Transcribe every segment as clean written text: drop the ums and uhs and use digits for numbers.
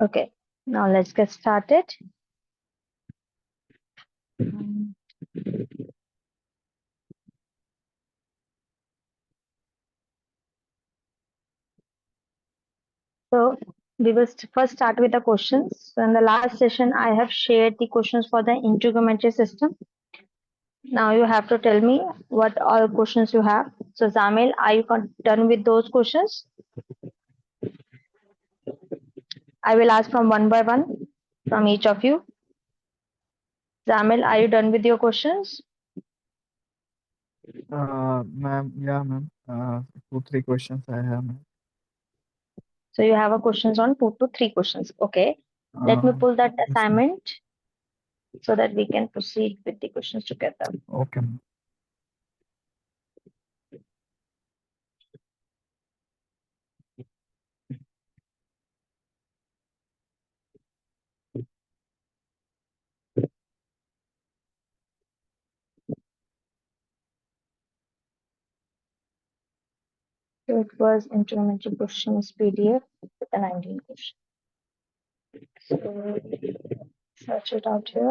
Okay, now let's get started. Mm, So we will first start with the questions. So in the last session, I have shared the questions for the integumentary system. Now you have to tell me what all questions you have. So Zamil, are you done with those questions? I will ask from one by one from each of you. Zamil, are you done with your questions? Ma'am, yeah, ma'am. Two, three questions I have, ma'am. So you have a questions on 2 to 3 questions. Okay. Let me pull that Yes, ma'am. assignment so that we can proceed with the questions together. Okay, ma'am. So it was implemented questions PDF with the 19 questions. So search it out here.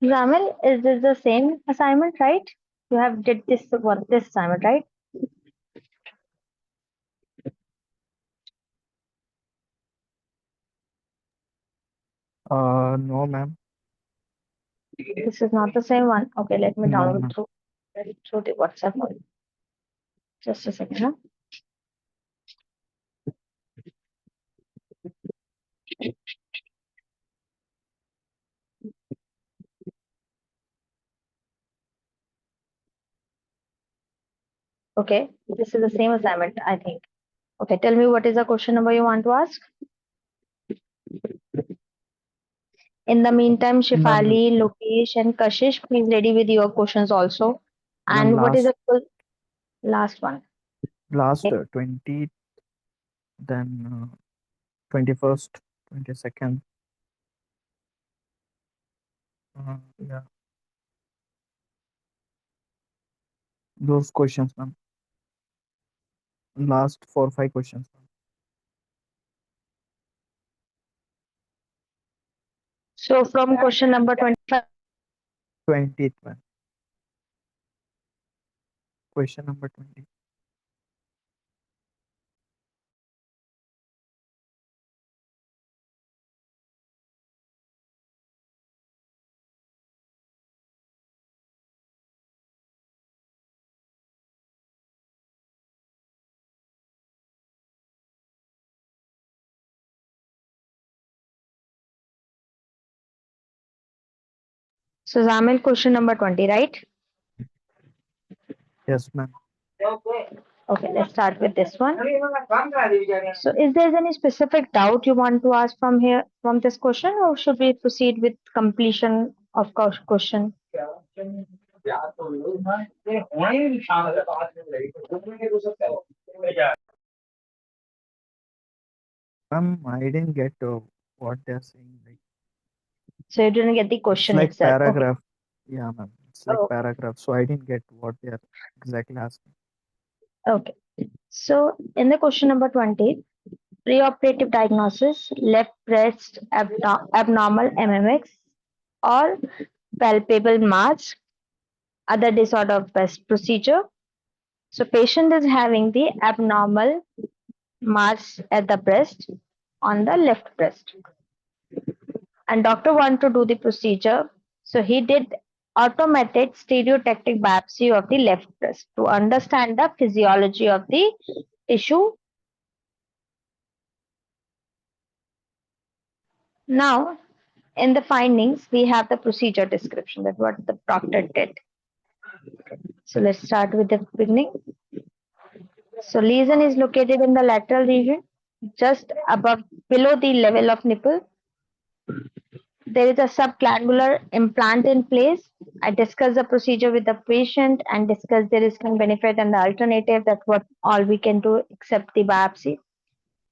Ramil, is this the same assignment, right? You have did this assignment, right? No, ma'am. This is not the same one. Okay, let me No, download ma'am. through the WhatsApp. Just a second. Huh? Okay, this is the same assignment, I think. Okay, tell me what is the question number you want to ask. In the meantime, Ma'am, Shifali, Lokesh, and Kashish, please ready with your questions also. ma'am, And what is the full last one? last Okay. 20, then 21st, 22nd. Yeah, those questions, ma'am. Last 4, 5 questions, ma'am. So from question number 25. 20th, ma'am. Question number 20. So Zamil, question number 20, right? Yes, ma'am. Okay, let's start with this one. So is there any specific doubt you want to ask from here from this question, or should we proceed with completion of question? Ma'am, I didn't get what they're saying. Like, So you didn't get the it's question like itself. Okay. paragraph. Yeah, ma'am. It's like Oh, paragraph. So I didn't get what they're exactly asking. okay. So in the question number 20, preoperative diagnosis, left breast abnormal MMX or palpable mass, other disorder of breast procedure. So patient is having the abnormal mass at the breast on the left breast, and doctor want to do the procedure. So he did automated stereotactic biopsy of the left breast to understand the physiology of the tissue. Now, in the findings, we have the procedure description that what the proctor did. So let's start with the beginning. So lesion is located in the lateral region, just above, below the level of nipple. There is a subclavicular implant in place. I discuss the procedure with the patient and discuss the risk and benefit and the alternative. That what all we can do except the biopsy.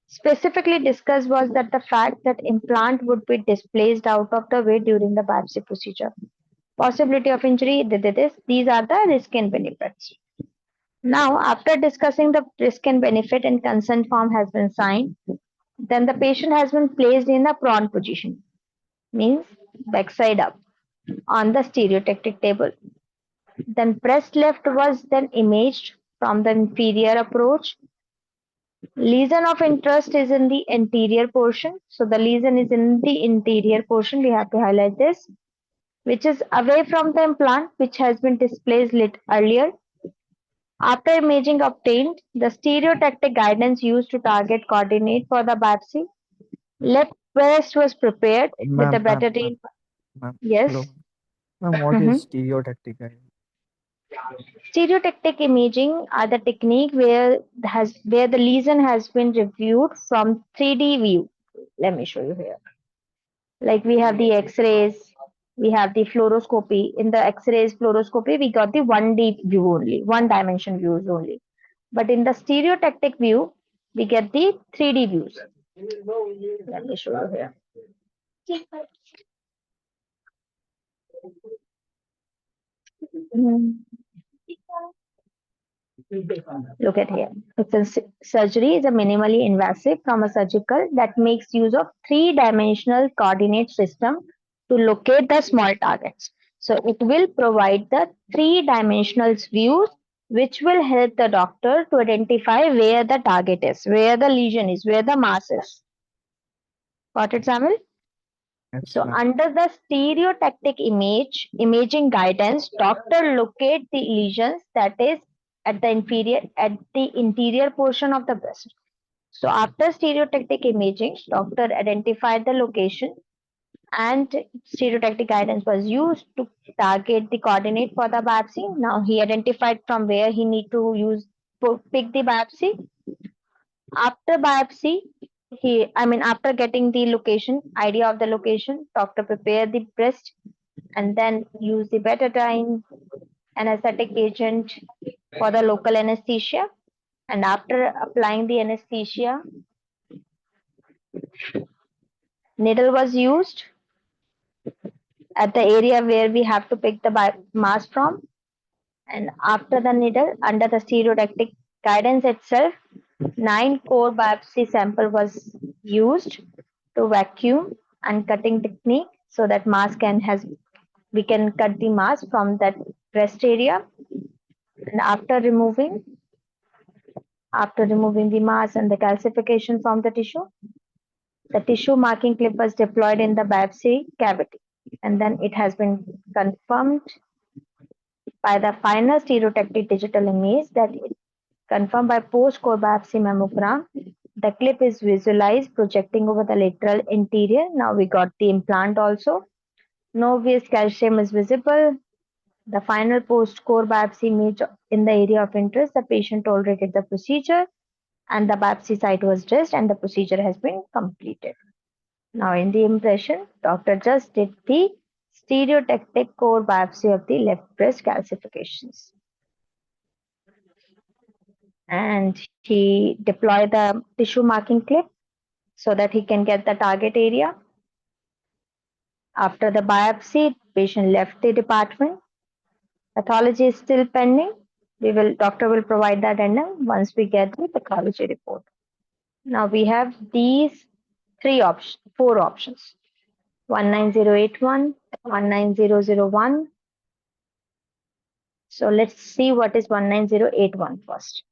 Specifically discussed was that the fact that implant would be displaced out of the way during the biopsy procedure. Possibility of injury, these are the risk and benefits. Now, after discussing the risk and benefit and consent form has been signed, then the patient has been placed in the prone position, means backside up on the stereotactic table. Then breast left was then imaged from the inferior approach. Lesion of interest is in the anterior portion. So the lesion is in the interior portion. We have to highlight this, which is away from the implant, which has been displaced earlier. After imaging obtained, the stereotactic guidance used to target coordinate for the biopsy. Left breast was prepared with the Ma'am, ma'am, battery. ma'am, ma'am. Hello, Yes. ma'am. Ma'am, what Mhm. is stereotactic guide? Stereotactic imaging are the technique where the lesion has been reviewed from 3D view. Let me show you here. Like we have the X-rays, we have the fluoroscopy. In the X-rays fluoroscopy, we got the 1D view only, one dimension views only. But in the stereotactic view, we get the 3D views. Let me show you here. Mm. Look at here. Surgery is a minimally invasive trauma surgical that makes use of three-dimensional coordinate system to locate the small targets. So it will provide the three-dimensional views which will help the doctor to identify where the target is, where the lesion is, where the mass is. Got it, Samuel? Yes, So ma'am. under the stereotactic imaging guidance, doctor locate the lesions that is at the interior portion of the breast. So after stereotactic imaging, doctor identified the location and stereotactic guidance was used to target the coordinate for the biopsy. Now he identified from where he need to pick the biopsy. After biopsy, after getting the location, idea of the location, doctor prepare the breast and then use the betadine anesthetic agent for the local anesthesia. And after applying the anesthesia, needle was used at the area where we have to pick the mass from. And after the needle, under the stereotactic guidance itself, 9 core biopsy sample was used to vacuum and cutting technique so that mass can has we can cut the mass from that breast area. And after removing the mass and the calcification from the tissue marking clip was deployed in the biopsy cavity, and then it has been confirmed by the final stereotactic digital image that it confirmed by post-core biopsy mammogram. The clip is visualized projecting over the lateral interior. Now we got the implant also. No obvious calcium is visible. The final post-core biopsy image in the area of interest, the patient tolerated the procedure and the biopsy site was dressed and the procedure has been completed. Now in the impression, doctor just did the stereotactic core biopsy of the left breast calcifications. And he deployed the tissue marking clip so that he can get the target area. After the biopsy, patient left the department. Pathology is still pending. Doctor will provide the addendum once we get the pathology report. Now we have these four options: 19081, 19001. So let's see what is 19081 first.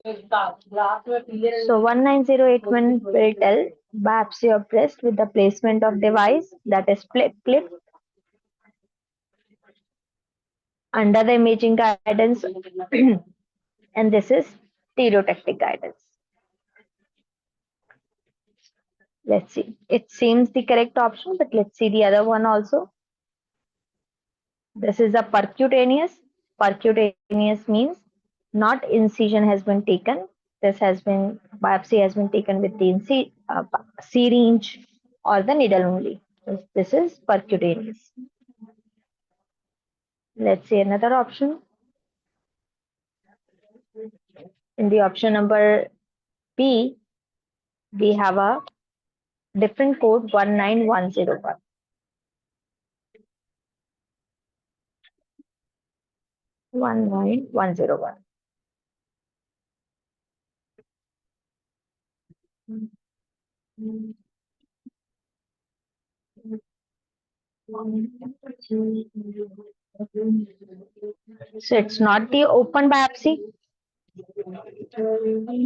So 19081 will tell biopsy of breast with the placement of device that is clipped under the imaging guidance and this is stereotactic guidance. Let's see. It seems the correct option, but let's see the other one also. This is a percutaneous. Percutaneous means not incision has been taken. This has been biopsy has been taken with the syringe or the needle only. This is percutaneous. Let's see another option. In the option number B, we have a different code 19101. 19101. So it's not the open biopsy.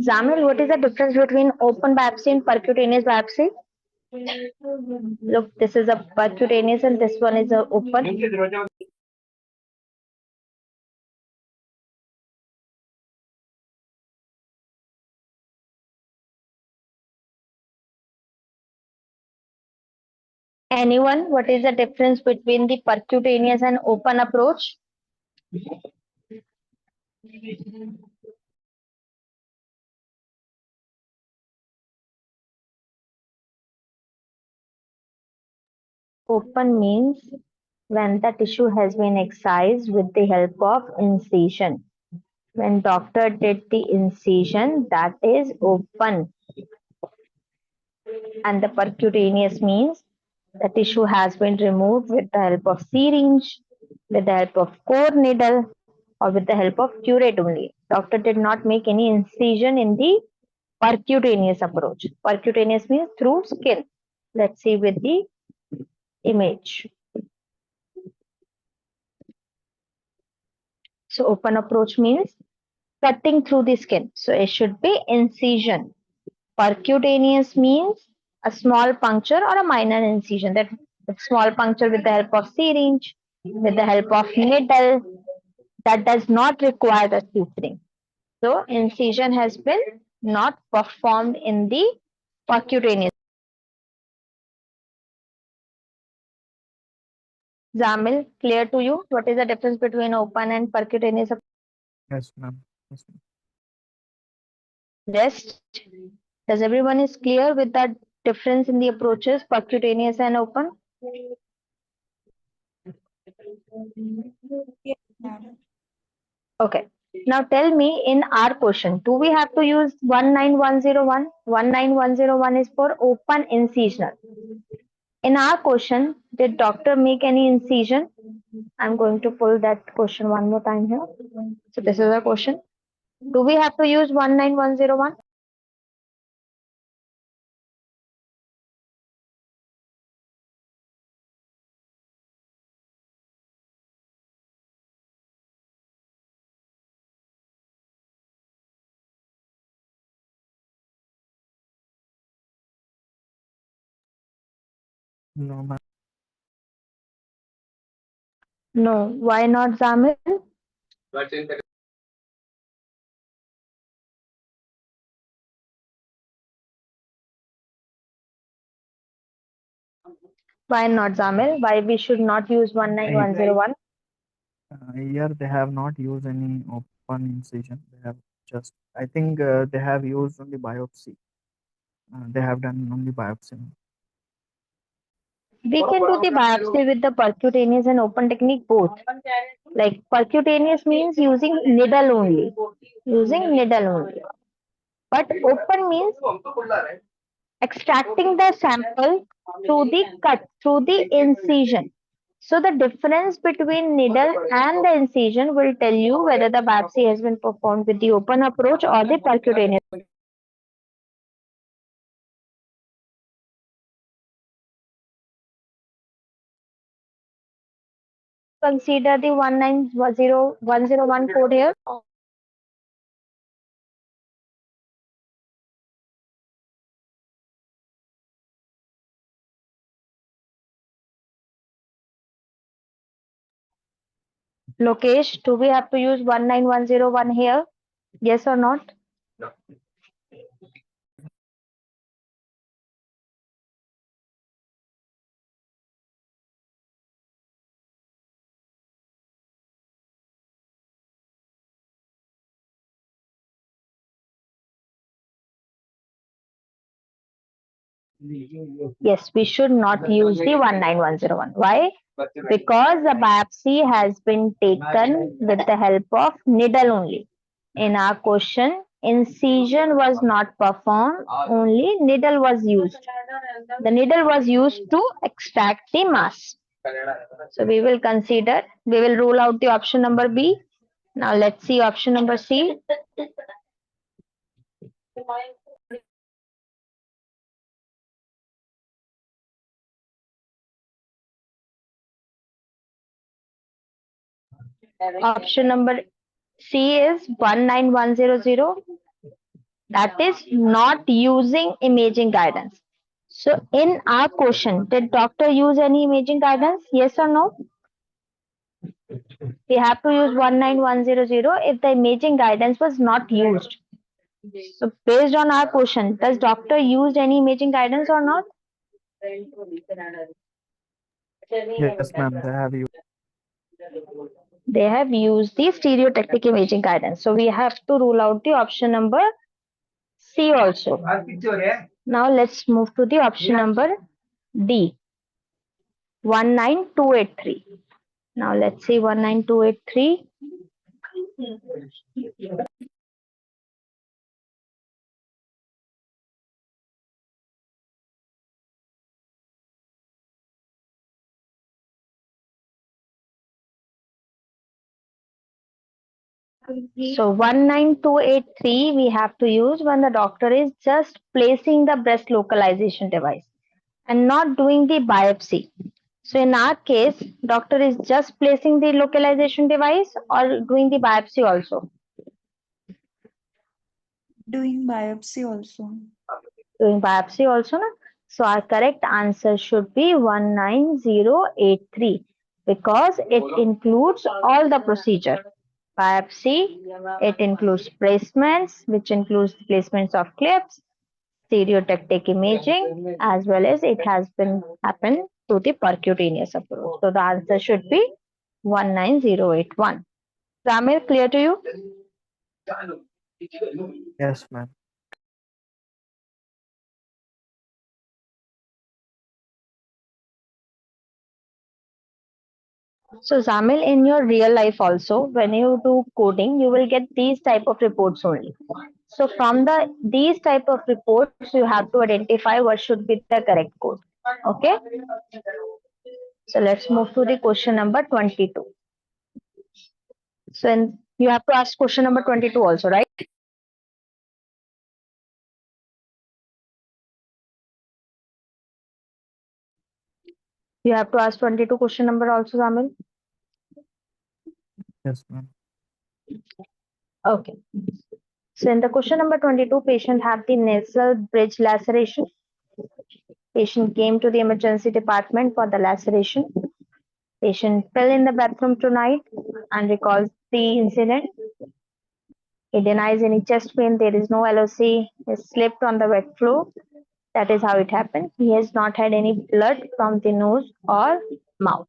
Zamil, what is the difference between open biopsy and percutaneous biopsy? Look, this is a percutaneous and this one is a open. Anyone, what is the difference between the percutaneous and open approach? Open means when the tissue has been excised with the help of incision. When doctor did the incision, that is open. And the percutaneous means the tissue has been removed with the help of syringe, with the help of core needle, or with the help of curette only. Doctor did not make any incision in the percutaneous approach. Percutaneous means through skin. Let's see with the image. So open approach means cutting through the skin. So it should be incision. Percutaneous means a small puncture or a minor incision. That small puncture with the help of syringe, with the help of needle, that does not require the suturing. So incision has been not performed in the percutaneous. Zamil, clear to you? What is the difference between open and percutaneous? Yes, ma'am. Yes, ma'am. Rest. Does everyone is clear with that difference in the approaches, percutaneous and open? Okay. Now tell me in our question, do we have to use 19101? 19101 is for open incisional. In our question, did doctor make any incision? I'm going to pull that question one more time here. So this is a question. Do we have to use 19101? No, ma'am. No. Why not, Zamil? Why not, Zamil? Why we should not use I, 19101? here they have not used any open incision. They have just, I think they have used only biopsy. They have done only biopsy. We can do the biopsy with the percutaneous and open technique both. Like percutaneous means using needle only. Using needle only. But open means extracting the sample through the cut, through the incision. So the difference between needle and the incision will tell you whether the biopsy has been performed with the open approach or the percutaneous. Consider the 19001 code here. Lokesh, do we have to use 19101 here? Yes or not? Yes, we should not use the 19101. Why? Because the biopsy has been taken with the help of needle only. In our question, incision was not performed, only needle was used. The needle was used to extract the mass. So we will rule out the option number B. Now let's see option number C. Option number C is 19100. That is not using imaging guidance. So in our question, did doctor use any imaging guidance? Yes or no? We have to use 19100 if the imaging guidance was not used. So based on our question, does doctor use any imaging guidance or not? Yes, ma'am. They have used. They have used the stereotactic imaging guidance. So we have to rule out the option number C also. Now let's move to the option number D, 19283. Now let's see 19283. So 19283 we have to use when the doctor is just placing the breast localization device and not doing the biopsy. So in our case, doctor is just placing the localization device or doing the biopsy also. Doing biopsy also. Doing biopsy also, na? So our correct answer should be 19083 because it includes all the procedure. Biopsy, it includes placements, which includes placements of clips, stereotactic imaging, as well as it has been happened to the percutaneous approach. So the answer should be 19081. Ramir, clear to you? Yes, ma'am. So Zamil, in your real life also, when you do coding, you will get these type of reports only. So from these type of reports, you have to identify what should be the correct code. Okay. So let's move to the question number 22. So you have to ask question number 22 also, right? You have to ask 22 question number also, Zamil. Yes, ma'am. Okay. So in the question number 22, patient have the nasal bridge laceration. Patient came to the emergency department for the laceration. Patient fell in the bathroom tonight and recalls the incident. He denies any chest pain. There is no LOC. He slipped on the wet floor. That is how it happened. He has not had any blood from the nose or mouth,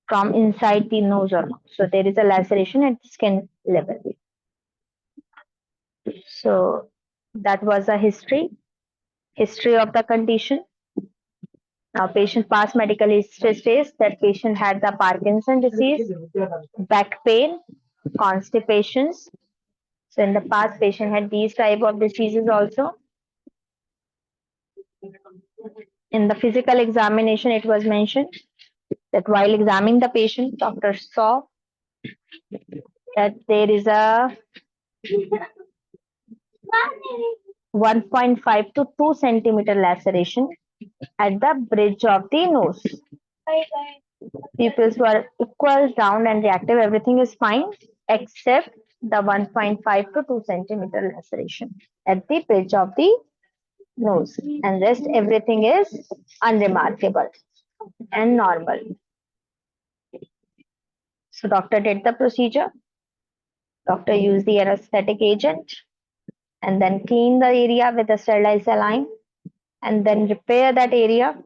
from inside the nose or mouth. So there is a laceration at the skin level. So that was a history of the condition. Now, patient past medical history says that patient had the Parkinson disease, back pain, constipations. So in the past, patient had these type of diseases also. In the physical examination, it was mentioned that while examining the patient, doctor saw that there is a 1.5 to 2 centimeter laceration at the bridge of the nose. Pupils were equal, round, and reactive. Everything is fine except the 1.5 to 2 centimeter laceration at the bridge of the nose, and rest everything is unremarkable and normal. So doctor did the procedure. Doctor used the anesthetic agent and then clean the area with a sterilized saline and then repair that area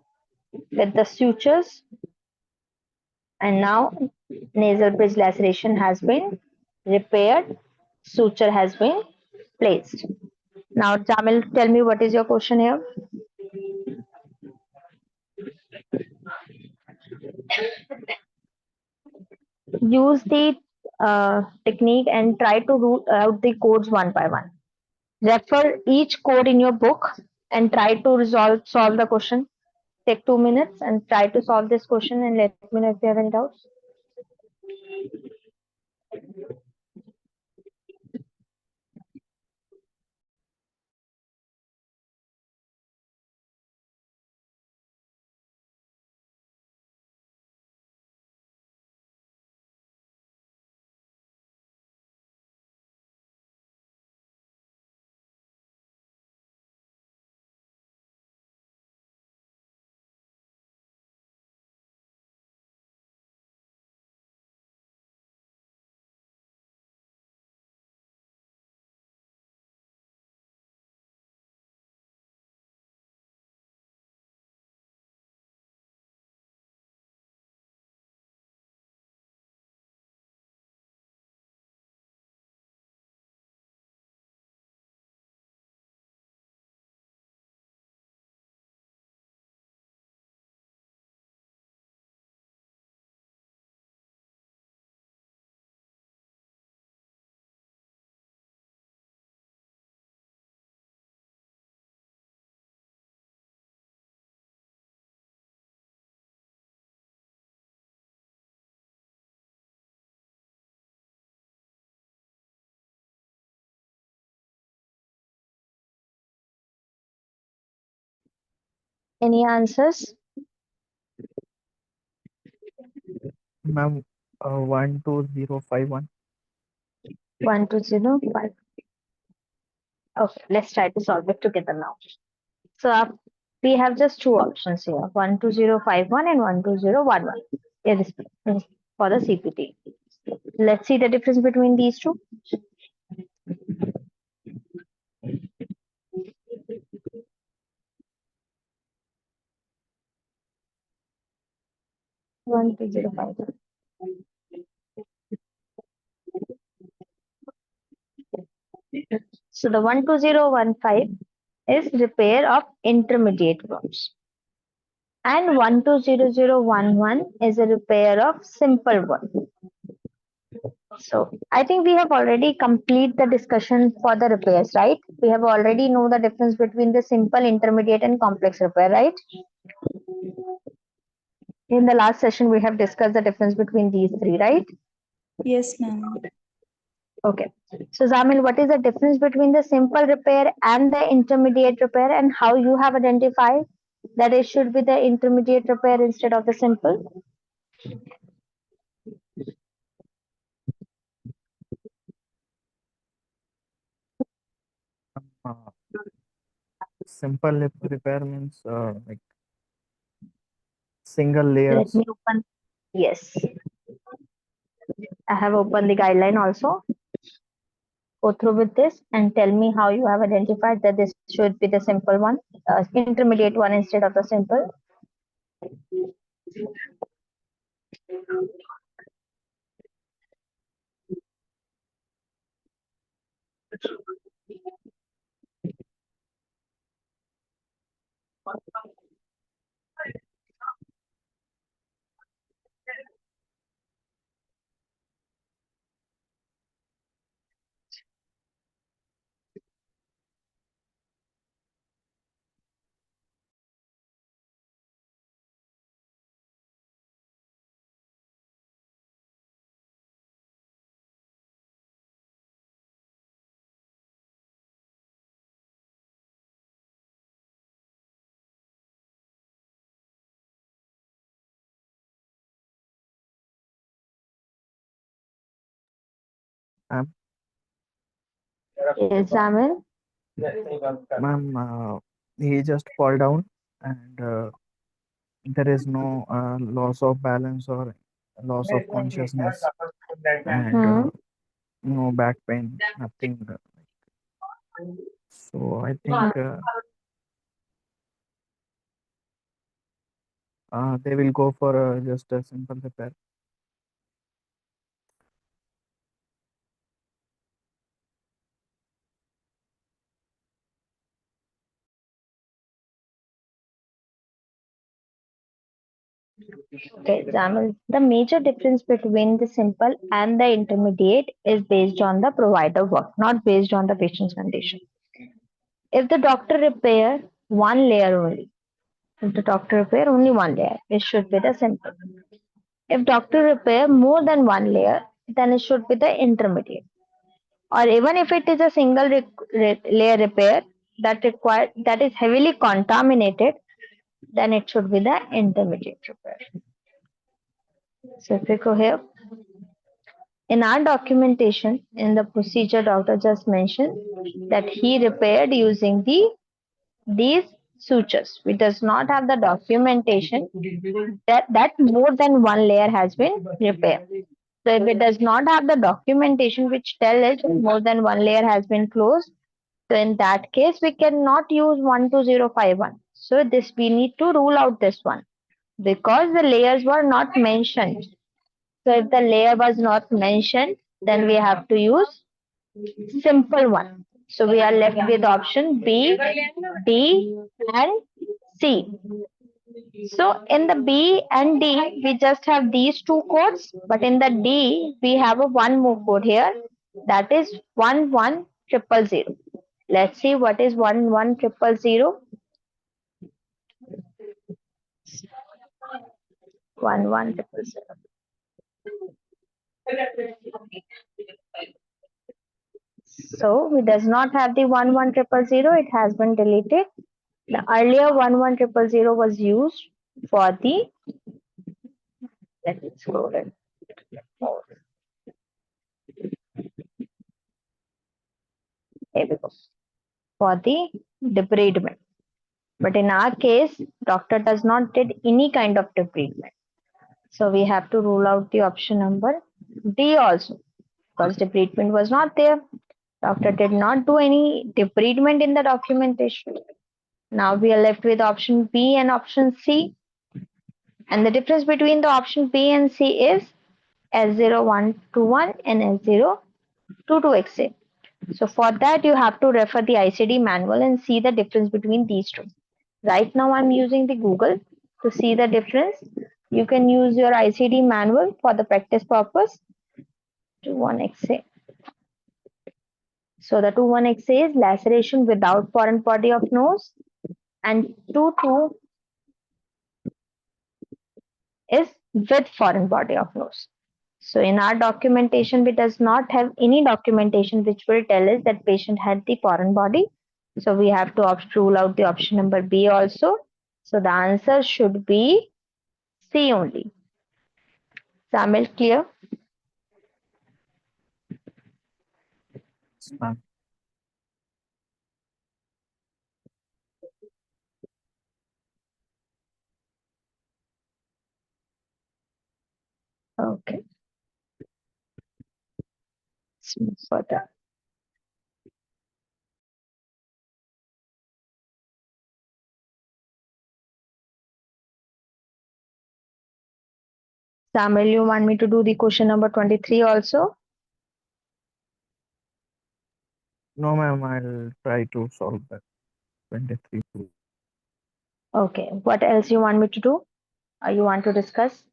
with the sutures. And now nasal bridge laceration has been repaired. Suture has been placed. Now, Jamil, tell me what is your question here? Use the technique and try to root out the codes one by one. Refer each code in your book and try to solve the question. Take 2 minutes and try to solve this question and let me know if you have any doubts. Any answers? Ma'am, 12051. 1205. Okay, let's try to solve it together now. So we have just two options here 12051 and 12011 for the CPT. Let's see the difference between these two. 12051. So the 12015 is repair of intermediate wounds. And 120011 is a repair of simple one. So I think we have already complete the discussion for the repairs, right? We have already know the difference between the simple, intermediate, and complex repair, right? In the last session, we have discussed the difference between these three, right? Yes, ma'am. Okay. So Zamil, what is the difference between the simple repair and the intermediate repair, and how you have identified that it should be the intermediate repair instead of the simple? Uh, Simple repair means like single Let layers. me open. Yes, I have opened the guideline also. Go through with this and tell me how you have identified that this should be the simple one, intermediate one instead of the simple. Um, Examine. Ma'am, he just fall down and there is no loss of balance or loss of consciousness. and Hmm. no back pain, nothing. So I think they will go for just a simple repair. Okay, Jamal. The major difference between the simple and the intermediate is based on the provider work, not based on the patient's condition. If the doctor repair one layer only, if the doctor repair only one layer, it should be the simple. If doctor repair more than one layer, then it should be the intermediate. Or even if it is a single layer repair that is heavily contaminated, then it should be the intermediate repair. So if we go here, in our documentation, in the procedure, doctor just mentioned that he repaired using these sutures. We does not have the documentation that more than one layer has been repaired. So if it does not have the documentation which tell it more than one layer has been closed, so in that case we cannot use 12051. So this we need to rule out this one because the layers were not mentioned. So if the layer was not mentioned, then we have to use simple one. So we are left with option B, D, and C. So in the B and D, we just have these two codes, but in the D, we have a one more code here that is 11000. Let's see what is 11000. 11000. So we does not have the 11000. It has been deleted. The earlier 11000 was used for the, let me scroll it more. Here we go. For the debridement. But in our case, doctor does not did any kind of debridement. So we have to rule out the option number D also because debridement was not there. Doctor did not do any debridement in the documentation. Now we are left with option B and option C. And the difference between the option B and C is S0121 and S022XA. So for that, you have to refer the ICD manual and see the difference between these two. Right now, I'm using the Google to see the difference. You can use your ICD manual for the practice purpose. 21XA. So the 21XA is laceration without foreign body of nose, and 22 is with foreign body of nose. So in our documentation, we does not have any documentation which will tell us that patient had the foreign body. So we have to rule out the option number B also. So the answer should be C only. Samil, clear? Yes, ma'am. Okay. Let's move further. Samil, you want me to do the question number 23 also? No, ma'am. I'll try to solve that 23. Okay. What else you want me to do? Or you want to discuss?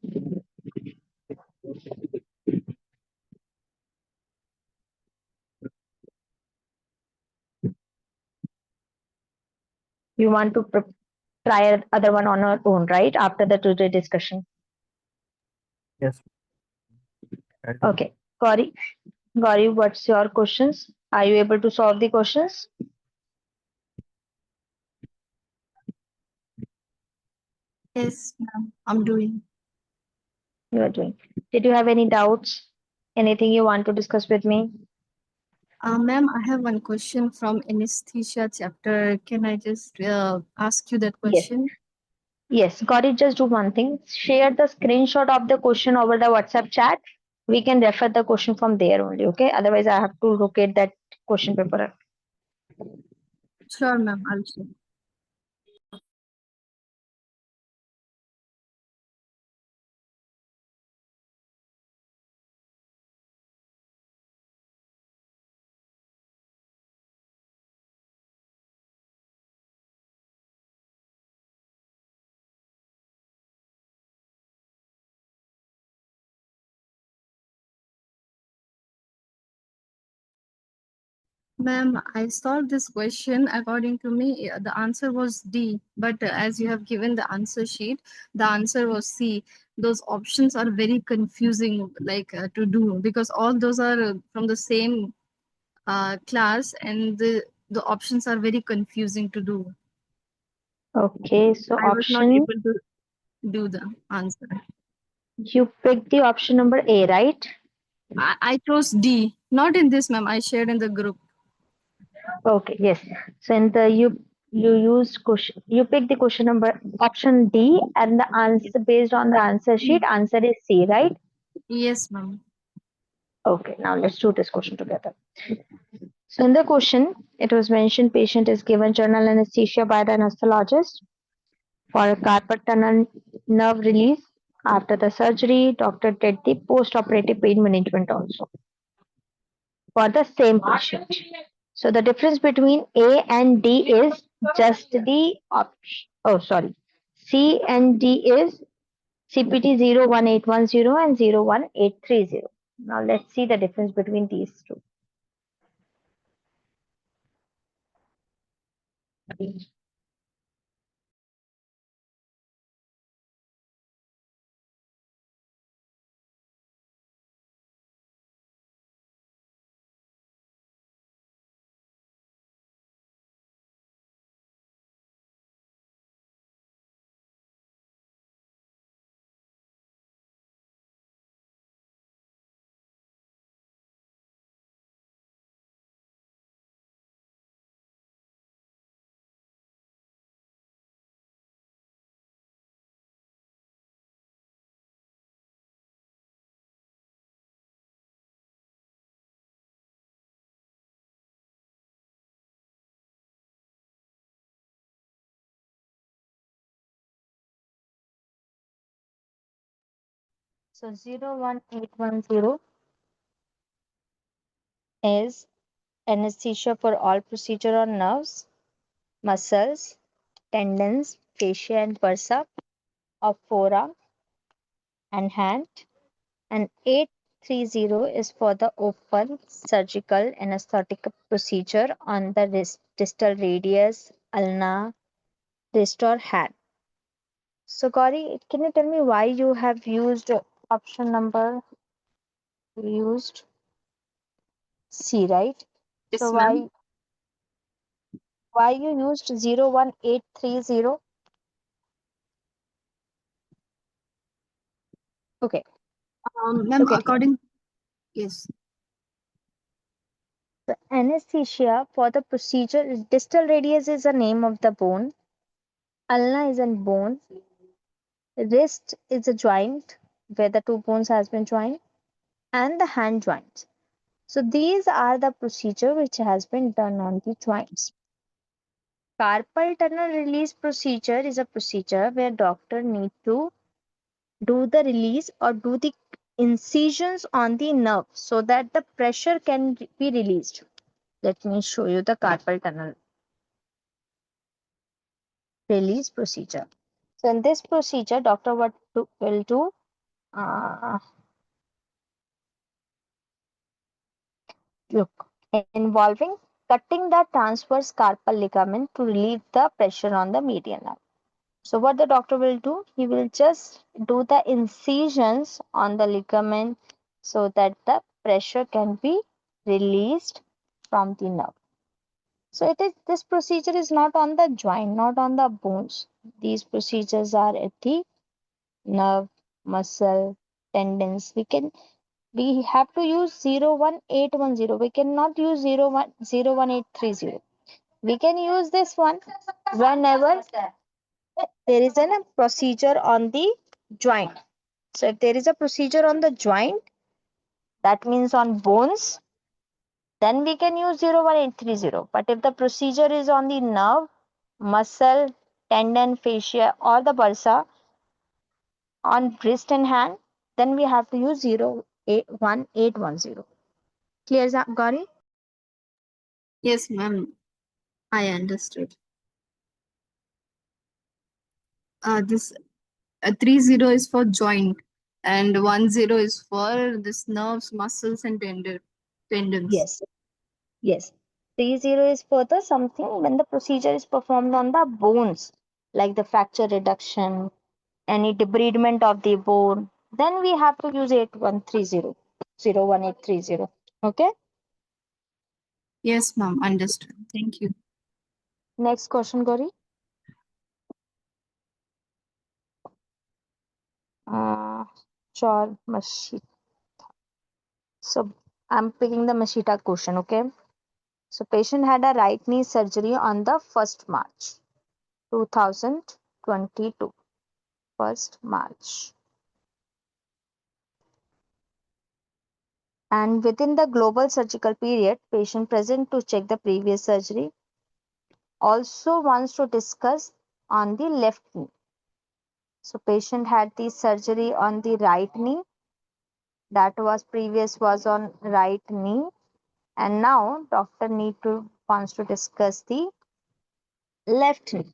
You want to try other one on our own, right? After the today discussion. Yes. I'll do. Okay. Gauri, what's your questions? Are you able to solve the questions? Yes, ma'am. I'm doing. You are doing. Did you have any doubts? Anything you want to discuss with me? Ma'am, I have one question from anesthesia chapter. Can I just ask you that Yes. question? Yes. Gauri, just do one thing. Share the screenshot of the question over the WhatsApp chat We can refer the question from there only. Okay. Otherwise, I have to locate that question paper. Sure, ma'am. I'll check. Ma'am, I solved this question. According to me, the answer was D. But as you have given the answer sheet, the answer was C. Those options are very confusing, like to do, because all those are from the same class, and the options are very confusing to do. Okay. So I was not option, able to do the answer. you picked the option number A, right? I chose D. Not in this, ma'am. I shared in the group. Okay. Yes. So in the you used question, you picked the question number option D, and the answer based on the answer sheet, answer is C, right? Yes, ma'am. Okay. Now let's do this question together. So in the question, it was mentioned patient is given general anesthesia by the anesthesiologist for a carpal tunnel nerve release. After the surgery, doctor did the post-operative pain management also for the same patient. So the difference between A and D is just the option. Oh, sorry. C and D is CPT 01810 and 01830. Now let's see the difference between these two. So 01810 is anesthesia for all procedure on nerves, muscles, tendons, fascia and bursa of forearm and hand. And 830 is for the open surgical anesthetic procedure on the wrist, distal radius, ulna, wrist or hand. So Gauri, can you tell me why you have used option number used C, right? So Yes, ma'am. why you used 01830? Okay, Ma'am, okay. according, yes. The anesthesia for the procedure is distal radius is the name of the bone, ulna is a bone, wrist is a joint where the two bones has been joined, and the hand joints. So these are the procedure which has been done on the joints. Carpal tunnel release procedure is a procedure where doctor need to do the release or do the incisions on the nerve so that the pressure can be released. Let me show you the carpal tunnel release procedure. So in this procedure, doctor will do uh, look involving cutting the transverse carpal ligament to relieve the pressure on the median nerve. So what the doctor will do, he will just do the incisions on the ligament so that the pressure can be released from the nerve. So it is this procedure is not on the joint, not on the bones. These procedures are at the nerve, muscle, tendons. We have to use 01810. We cannot use 01830. We can use this one whenever there is a procedure on the joint. So if there is a procedure on the joint, that means on bones, then we can use 01830. But if the procedure is on the nerve, muscle, tendon, fascia, or the bursa on wrist and hand, then we have to use 01810. Clear, Gauri? Yes, ma'am. I understood. This 30 is for joint, and 10 is for this nerves, muscles, and tendons. Yes. Yes. 30 is further something when the procedure is performed on the bones, like the fracture reduction, any debridement of the bone, then we have to use 8130, 01830. Okay. Yes, ma'am. Understood. Thank you. Next question, Gauri. Uh, sure, Mashita. So I'm picking the Mashita question. Okay. So patient had a right knee surgery on the 1st March 2022. 1st March. And within the global surgical period, patient present to check the previous surgery also wants to discuss on the left knee. So patient had the surgery on the right knee, that was previous was on right knee, and now doctor need to wants to discuss the left knee.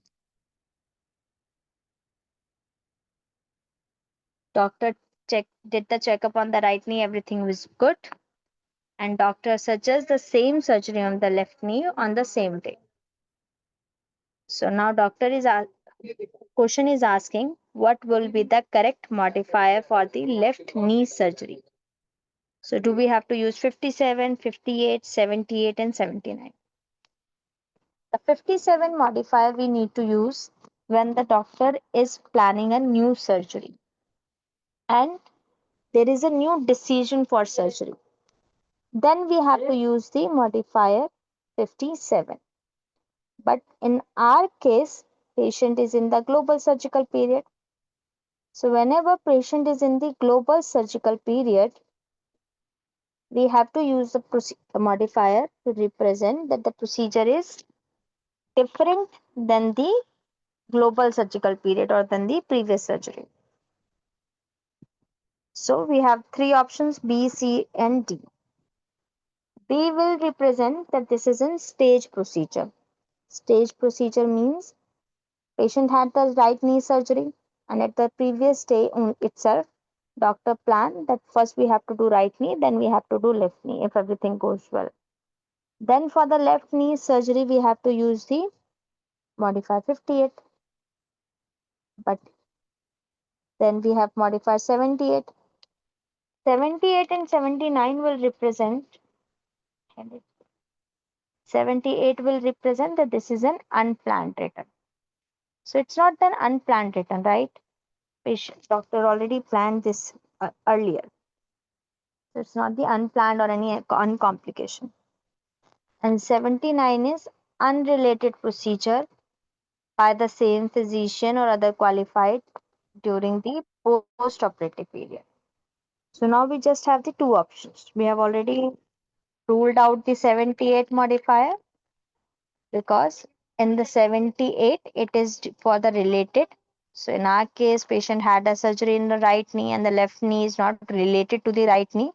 Doctor did the checkup on the right knee, everything was good, and doctor suggests the same surgery on the left knee on the same day. So now doctor is question is asking what will be the correct modifier for the left knee surgery. So do we have to use 57, 58, 78 and 79? The 57 modifier we need to use when the doctor is planning a new surgery and there is a new decision for surgery. Then we have to use the modifier 57. But in our case, patient is in the global surgical period. So whenever patient is in the global surgical period, we have to use the modifier to represent that the procedure is different than the global surgical period or than the previous surgery. So we have three options B, C, and D. B will represent that this is a stage procedure. Stage procedure means patient had the right knee surgery and at the previous day itself, doctor planned that first we have to do right knee, then we have to do left knee if everything goes well. Then for the left knee surgery, we have to use the modifier 58. But then we have modifier 78. 78 and 79 will represent 78 will represent that this is an unplanned return. So it's not an unplanned return, right? Patient doctor already planned this earlier. So it's not the unplanned or any uncomplication. And 79 is unrelated procedure by the same physician or other qualified during the post-operative period. So now we just have the two options. We have already ruled out the 78 modifier because in the 78 it is for the related. So in our case, patient had a surgery in the right knee and the left knee is not related to the right knee.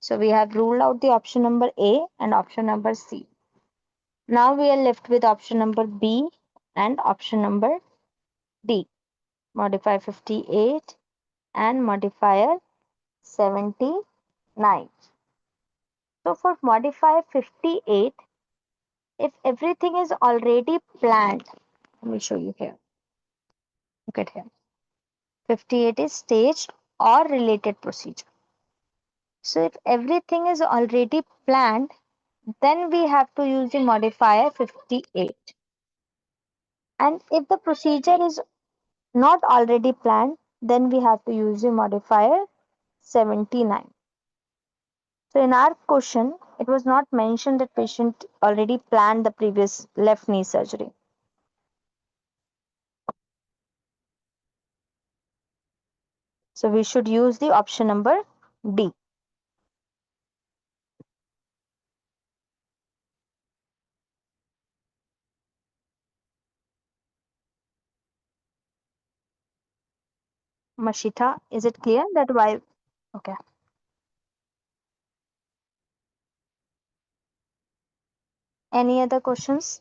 So we have ruled out the option number A and option number C. Now we are left with option number B and option number D. Modifier 58 and modifier 79. So for modifier 58, if everything is already planned, let me show you here. Look at here. 58 is staged or related procedure. So if everything is already planned, then we have to use the modifier 58. And if the procedure is not already planned, then we have to use the modifier 79. So in our question, it was not mentioned that patient already planned the previous left knee surgery. So we should use the option number D. Mashita, is it clear that why? Okay. Any other questions?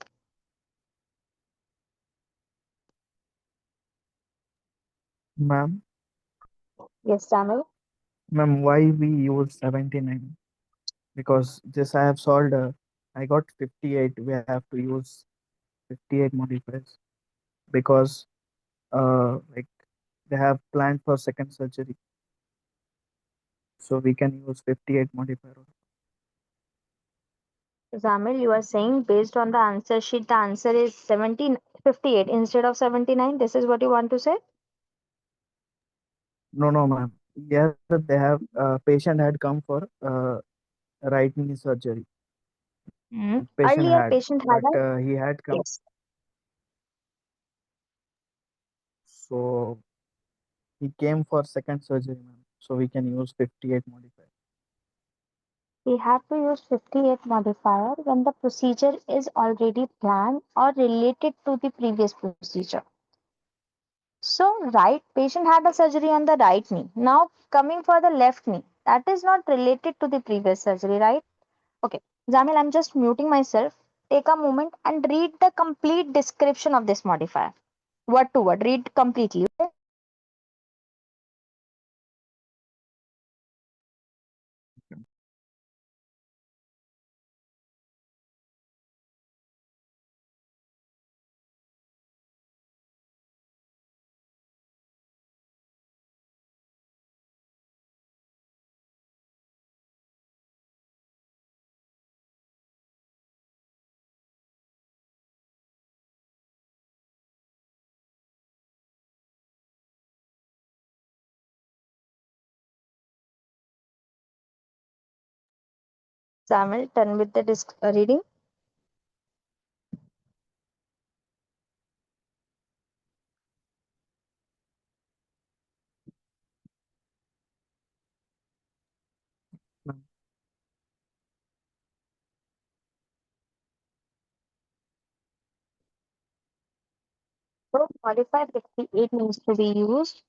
Ma'am, Yes, Tamil. ma'am, why we use 79? Because this I have solved. I got 58. We have to use 58 modifiers because like they have planned for second surgery, so we can use 58 modifier. Zamil, you are saying based on the answer sheet, the answer is 1758 instead of 79. This is what you want to say? No, no, ma'am. Here they have patient had come for right knee surgery. Patient Earlier, had, patient had but a he had come, yes. so he came for second surgery, ma'am. So we can use 58 modifier. We have to use 58 modifier when the procedure is already planned or related to the previous procedure. So, right, patient had a surgery on the right knee. Now, coming for the left knee, that is not related to the previous surgery, right? Okay, Jamil, I'm just muting myself. Take a moment and read the complete description of this modifier. Word to word, read completely. Okay? Jamil, done with the reading. Ma'am. So, modify 58 needs to be used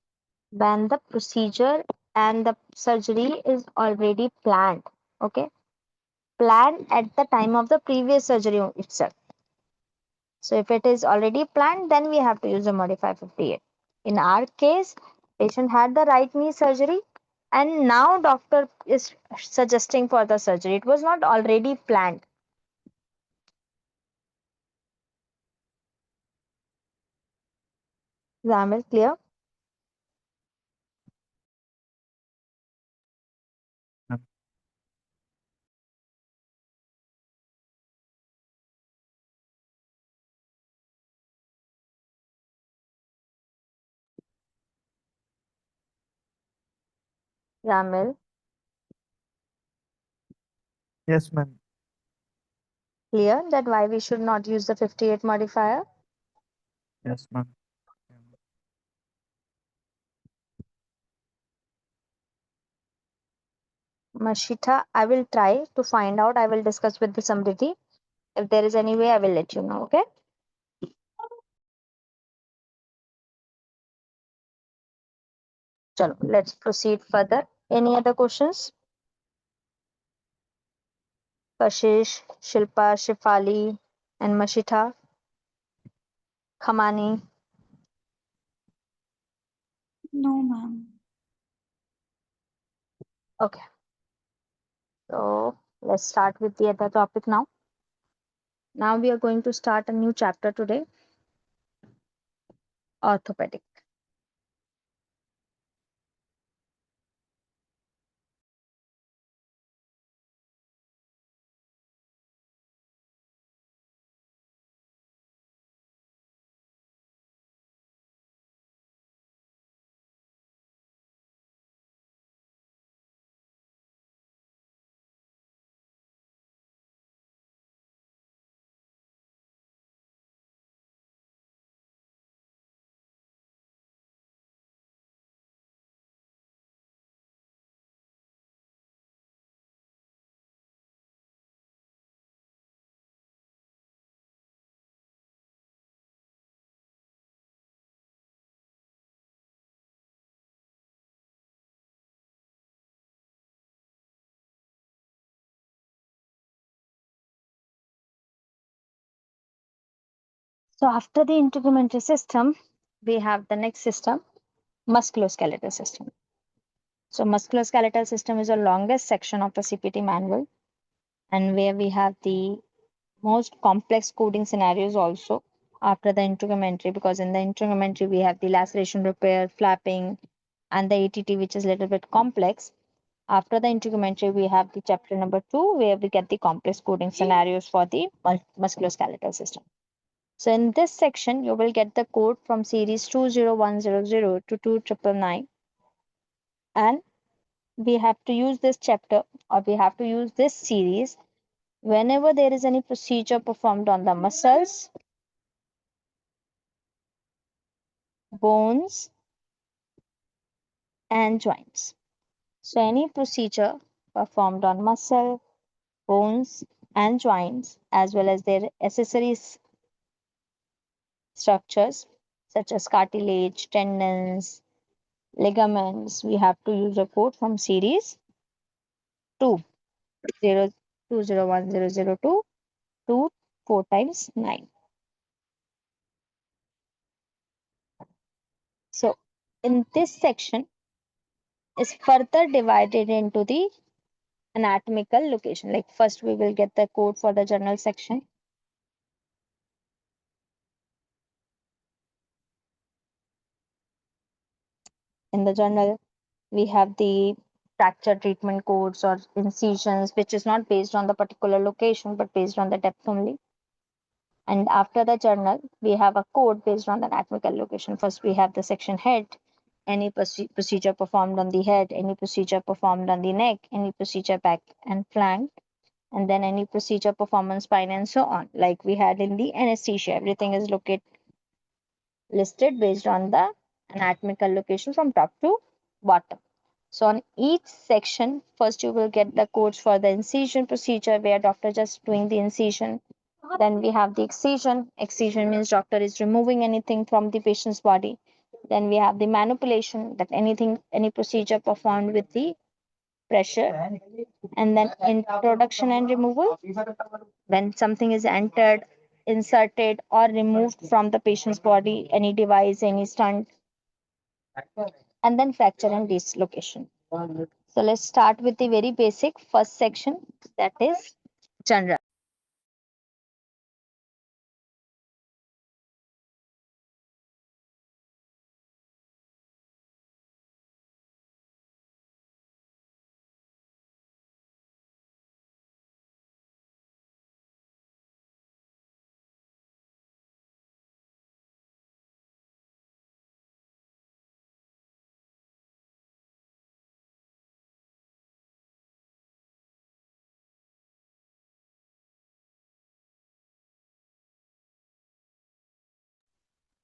when the procedure and the surgery is already planned. Okay, planned at the time of the previous surgery itself. So if it is already planned, then we have to use the modify 58. In our case, patient had the right knee surgery and now doctor is suggesting for the surgery. It was not already planned. Zamil, clear? Ma'am. Zamil, Yes, ma'am. clear that why we should not use the 58 modifier? Yes, ma'am. Mashita, I will try to find out. I will discuss with the Samriti. If there is any way, I will let you know. Okay. Chalo, let's proceed further. Any other questions? Kashish, Shilpa, Shifali, and Mashita, Khamani. No, ma'am. Okay. So let's start with the other topic now. Now we are going to start a new chapter today, orthopedic. So after the integumentary system, we have the next system, musculoskeletal system. So musculoskeletal system is the longest section of the CPT manual, and where we have the most complex coding scenarios also after the integumentary, because in the integumentary we have the laceration repair, flapping, and the ATT, which is a little bit complex. After the integumentary, we have the chapter number 2, where we get the complex coding scenarios for the musculoskeletal system. So in this section, you will get the code from series 20100 to 2999, and we have to use this chapter, or we have to use this series whenever there is any procedure performed on the muscles, bones, and joints. So any procedure performed on muscle, bones, and joints, as well as their accessories structures such as cartilage, tendons, ligaments, we have to use a code from series 2 2010002 to 4 times 9. So in this section is further divided into the anatomical location. Like first we will get the code for the general section. In the journal, we have the fracture treatment codes or incisions, which is not based on the particular location but based on the depth only. And after the journal, we have a code based on the anatomical location. First, we have the section head, any procedure performed on the head, any procedure performed on the neck, any procedure back and flank, and then any procedure performed on spine, and so on. Like we had in the anesthesia, everything is located listed based on the anatomical location from top to bottom. So on each section, first you will get the codes for the incision procedure, where doctor just doing the incision. Then we have the excision. Excision means doctor is removing anything from the patient's body. Then we have the manipulation, that any procedure performed with the pressure. And then introduction and removal, when something is entered, inserted, or removed from the patient's body, any device, any stunt. And then fracture and dislocation. So let's start with the very basic first section, that is general.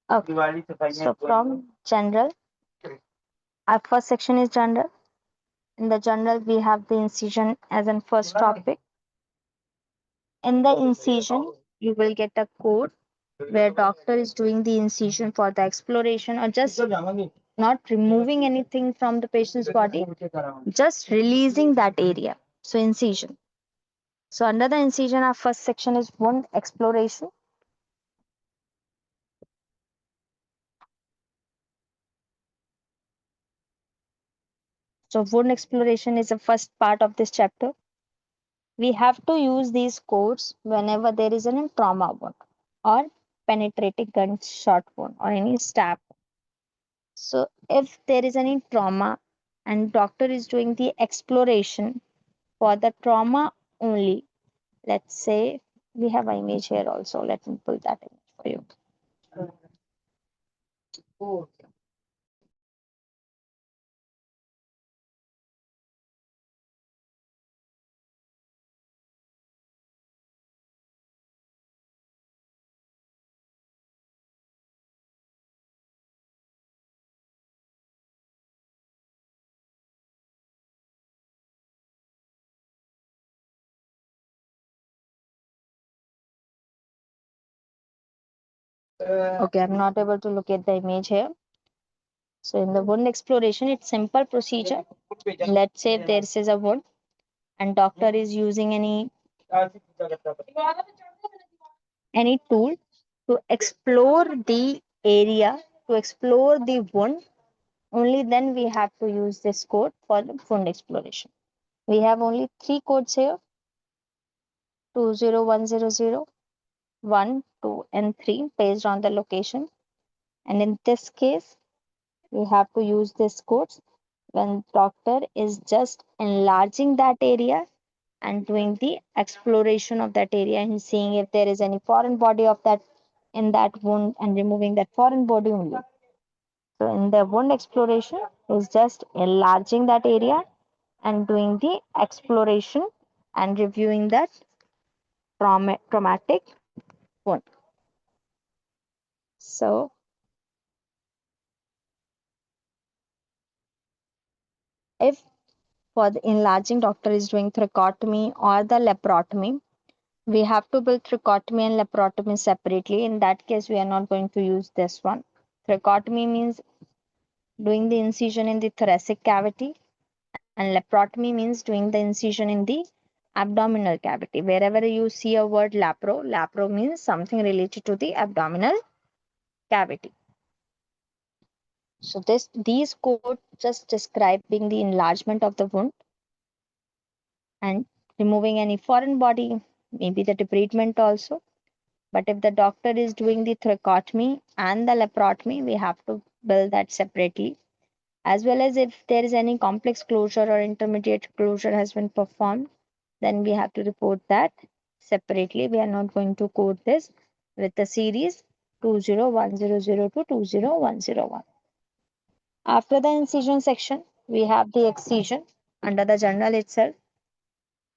Okay. So from general, our first section is general. In the general, we have the incision as in first topic. In the incision, you will get a code where doctor is doing the incision for the exploration, or just not removing anything from the patient's body, just releasing that area. So incision. So under the incision, our first section is wound exploration. So wound exploration is the first part of this chapter. We have to use these codes whenever there is a trauma wound or penetrating gunshot wound or any stab. So if there is any trauma and doctor is doing the exploration for the trauma only, let's say we have an image here also. Let me pull that image for you. Okay, I'm not able to look at the image here. So in the wound exploration, it's simple procedure. Let's say if there is a wound and doctor is using any tool to explore the area, to explore the wound. Only then we have to use this code for the wound exploration. We have only three codes here: 20100, 1, 2, and 3 based on the location. And in this case, we have to use this codes when doctor is just enlarging that area and doing the exploration of that area and seeing if there is any foreign body of that in that wound and removing that foreign body only. So in the wound exploration is just enlarging that area and doing the exploration and reviewing that traumatic wound. So if for the enlarging doctor is doing thoracotomy or the laparotomy, we have to build thoracotomy and laparotomy separately. In that case, we are not going to use this one. Thoracotomy means doing the incision in the thoracic cavity, and laparotomy means doing the incision in the abdominal cavity. Wherever you see a word lapro means something related to the abdominal cavity. So these codes just describing the enlargement of the wound and removing any foreign body, maybe the debridement also. But if the doctor is doing the thoracotomy and the laparotomy, we have to build that separately. As well as if there is any complex closure or intermediate closure has been performed, then we have to report that separately. We are not going to code this with the series 20100 to 20101. After the incision section, we have the excision under the journal itself.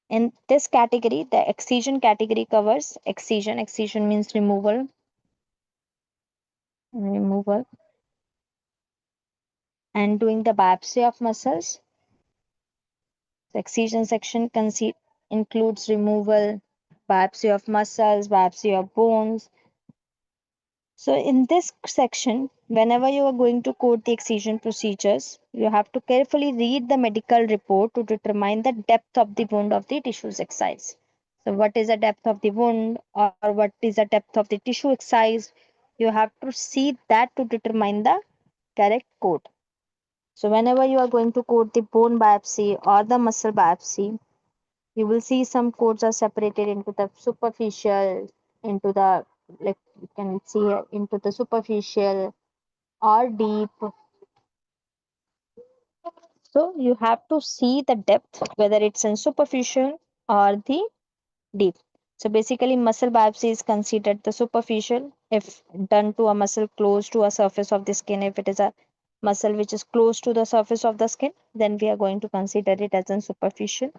In this category, the excision category covers excision. Excision means removal, and doing the biopsy of muscles. The excision section includes removal, biopsy of muscles, biopsy of bones. So in this section, whenever you are going to code the excision procedures, you have to carefully read the medical report to determine the depth of the wound of the tissues excised. So what is the depth of the wound or what is the depth of the tissue excised? You have to see that to determine the correct code. So whenever you are going to code the bone biopsy or the muscle biopsy, you will see some codes are separated into the superficial, into the, like you can see here, into the superficial or deep. So you have to see the depth, whether it's in superficial or the deep. So basically muscle biopsy is considered the superficial if done to a muscle close to a surface of the skin. If it is a muscle which is close to the surface of the skin, then we are going to consider it as a superficial.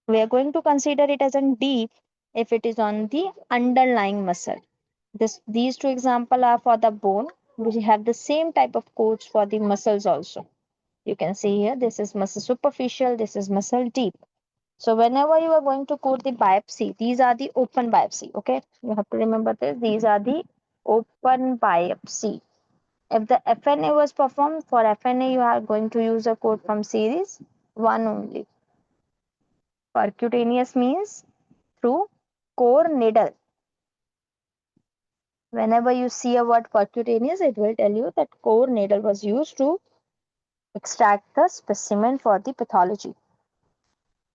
We are going to consider it as a deep if it is on the underlying muscle. These two examples are for the bone. We have the same type of codes for the muscles also. You can see here, this is muscle superficial, this is muscle deep. So whenever you are going to code the biopsy, these are the open biopsy. Okay, you have to remember this. These are the open biopsy. If the FNA was performed, for FNA you are going to use a code from series 1 only. Percutaneous means through core needle. Whenever you see a word percutaneous, it will tell you that core needle was used to extract the specimen for the pathology.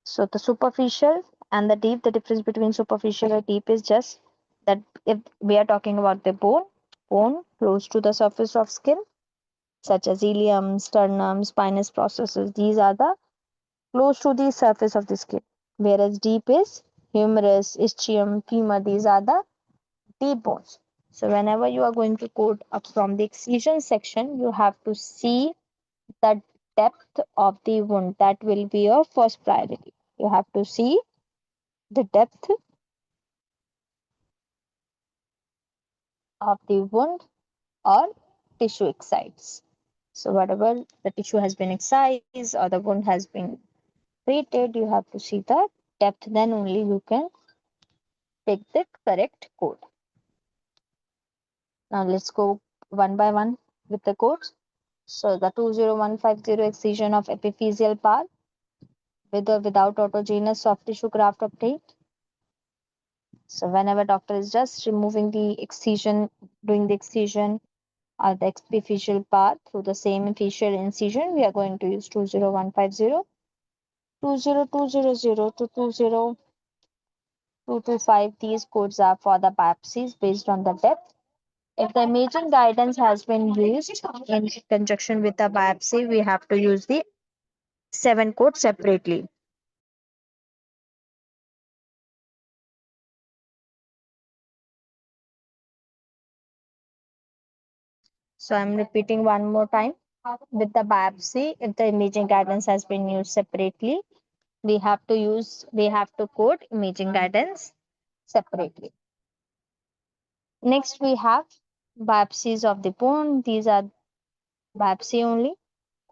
So the superficial and the deep, the difference between superficial and deep is just that if we are talking about the bone close to the surface of skin, such as ilium, sternum, spinous processes, these are the close to the surface of the skin. Whereas deep is humerus, ischium, femur, these are the deep bones. So whenever you are going to code up from the excision section, you have to see the depth of the wound. That will be your first priority. You have to see the depth of the wound or tissue excised. So whatever the tissue has been excised or the wound has been treated, you have to see the depth. Then only you can take the correct code. Now let's go one by one with the codes. So the 20150 excision of epiphyseal part with or without autogenous soft tissue graft obtained. So whenever doctor is just removing the excision, doing the excision or the epiphyseal part through the same epiphyseal incision, we are going to use 20150, 20200 to 20225. These codes are for the biopsies based on the depth. If the imaging guidance has been used in conjunction with the biopsy, we have to use the 7 codes separately. So I'm repeating one more time. With the biopsy, if the imaging guidance has been used separately, we have to code imaging guidance separately. Next, we have biopsies of the bone. These are biopsy only.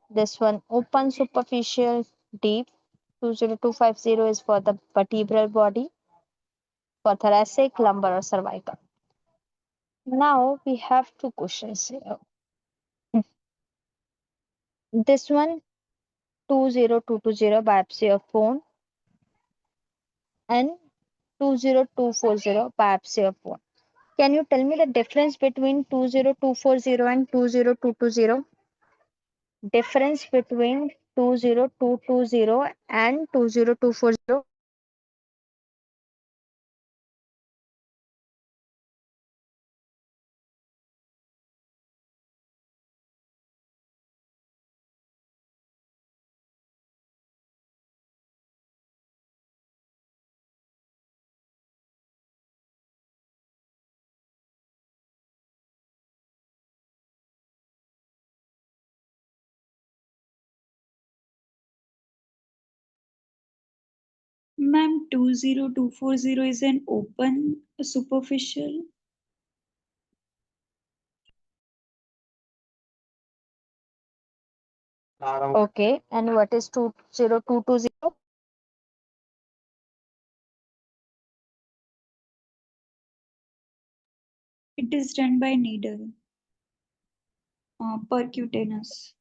This one open, superficial, deep. 20250 is for the vertebral body, for thoracic, lumbar, or cervical. Now we have two questions here. This one 20220 biopsy of bone and 20240 biopsy of bone. Can you tell me the difference between 20240 and 20220? Difference between 20220 and 20240? Ma'am, 20240 is an open superficial. Okay, and what is 20220? It is done by needle, percutaneous.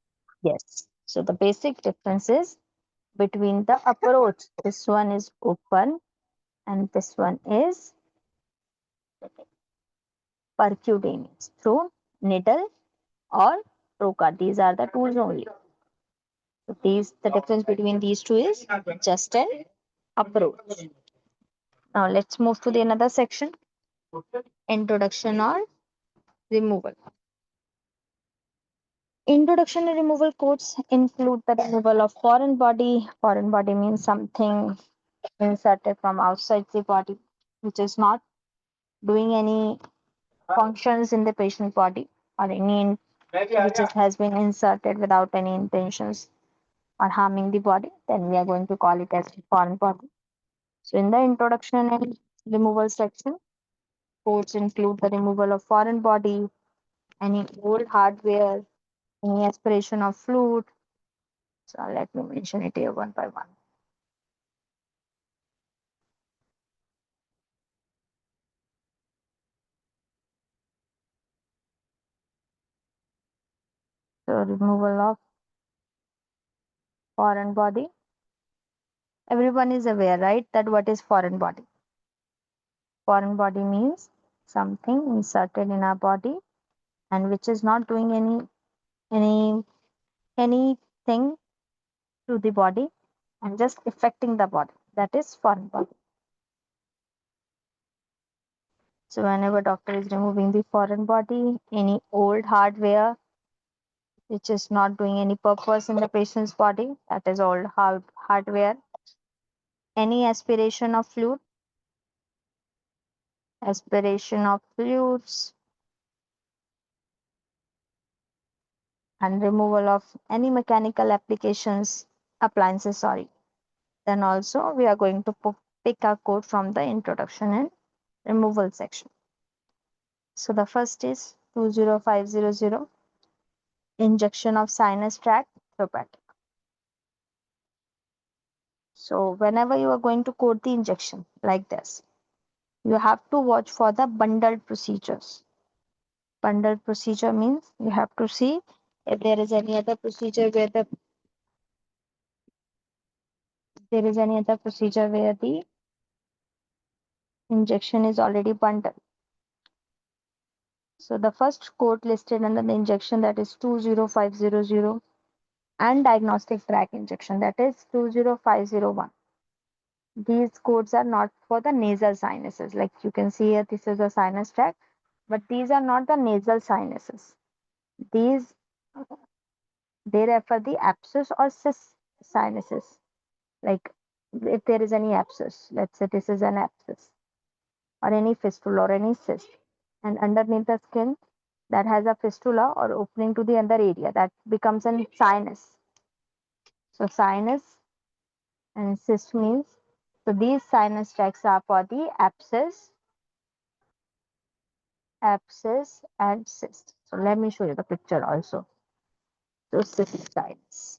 Yes. So the basic difference is between the approach. This one is open and this one is percutaneous through needle or trocar. These are the tools only. So the difference between these two is just an approach. Now let's move to the another section. Introduction or removal. Introduction and removal codes include the removal of foreign body. Foreign body means something inserted from outside the body, which is not doing any functions in the patient body, or any which has been inserted without any intentions or harming the body, then we are going to call it as foreign body. So in the introduction and removal section, codes include the removal of foreign body, any old hardware, any aspiration of fluid. So let me mention it here one by one. So removal of foreign body. Everyone is aware, right, that what is foreign body? Foreign body means something inserted in our body and which is not doing any anything to the body and just affecting the body. That is foreign body. So whenever doctor is removing the foreign body, any old hardware which is not doing any purpose in the patient's body, that is old hardware. Any aspiration of fluids, and removal of any mechanical appliances, sorry. Then also we are going to pick a code from the introduction and removal section. So the first is 20500, injection of sinus tract therapeutic. So whenever you are going to code the injection like this, you have to watch for the bundled procedures. Bundled procedure means you have to see if there is any other procedure where the Injection is already bundled. So the first code listed under the injection, that is 20500, and diagnostic track injection, that is 20501. These codes are not for the nasal sinuses. Like you can see here, this is a sinus tract, but these are not the nasal sinuses. These, they refer the abscess or cyst sinuses. Like if there is any abscess, let's say this is an abscess or any fistula or any cyst, and underneath the skin that has a fistula or opening to the other area, that becomes a sinus. So sinus and cyst means, so these sinus tracts are for the abscess and cyst. So let me show you the picture also. So cyst sinus.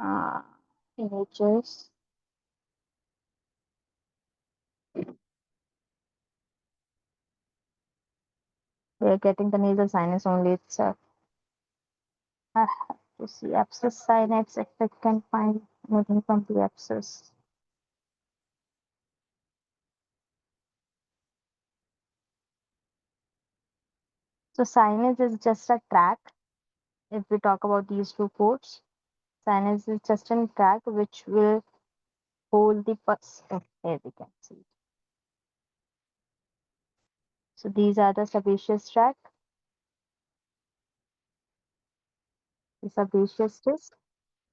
Uh, images. We are getting the nasal sinus only. It's I have to see abscess sinus if I can find anything from the abscess. So sinus is just a tract. If we talk about these two codes, sinus is just a tract which will hold the pus. Oh, here we can see. So these are the sebaceous tract, the sebaceous disc.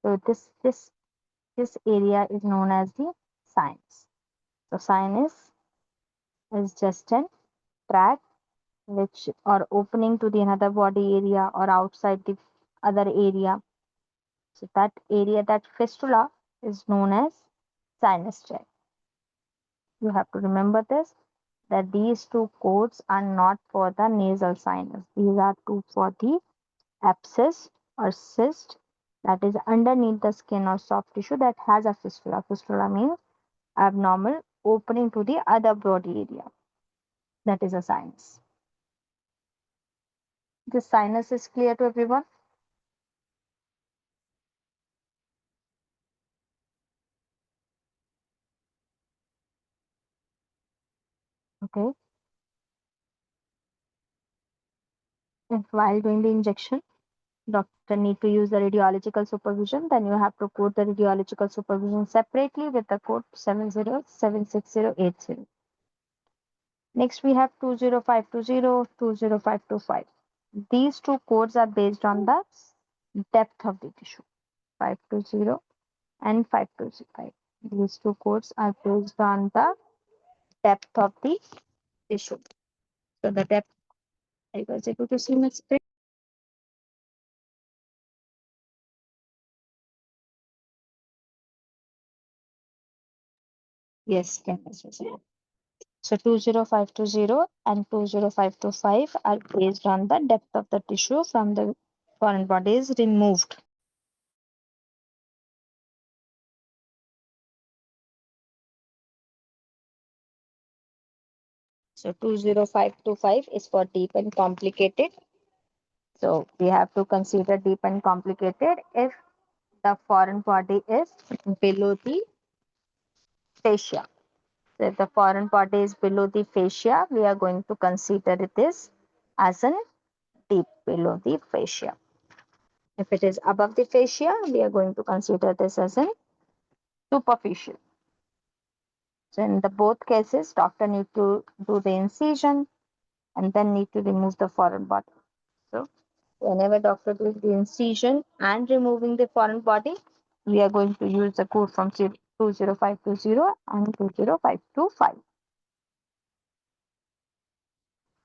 So this area is known as the sinus. So sinus is just a tract which or opening to the another body area or outside the other area. So that area, that fistula, is known as sinus tract. You have to remember this, that these two codes are not for the nasal sinus. These are two for the abscess or cyst that is underneath the skin or soft tissue that has a fistula. Fistula means abnormal opening to the other body area. That is a sinus. The sinus is clear to everyone? Okay. If while doing the injection, doctor need to use the radiological supervision, then you have to code the radiological supervision separately with the code 70 76080. Next we have 20520, 20525. These two codes are based on the depth of the tissue, 520 and 5205. These two codes are based on the depth of the tissue. So the depth, I was able to see my screen. Yes, can I see? So 20520 and 20525 are based on the depth of the tissue from the foreign body is removed. So 20525 is for deep and complicated. So we have to consider deep and complicated if the foreign body is below the fascia. So if the foreign body is below the fascia, we are going to consider this as an deep below the fascia. If it is above the fascia, we are going to consider this as an superficial. So in the both cases, doctor need to do the incision and then need to remove the foreign body. So whenever doctor does the incision and removing the foreign body, we are going to use the code from 20520 and 20525.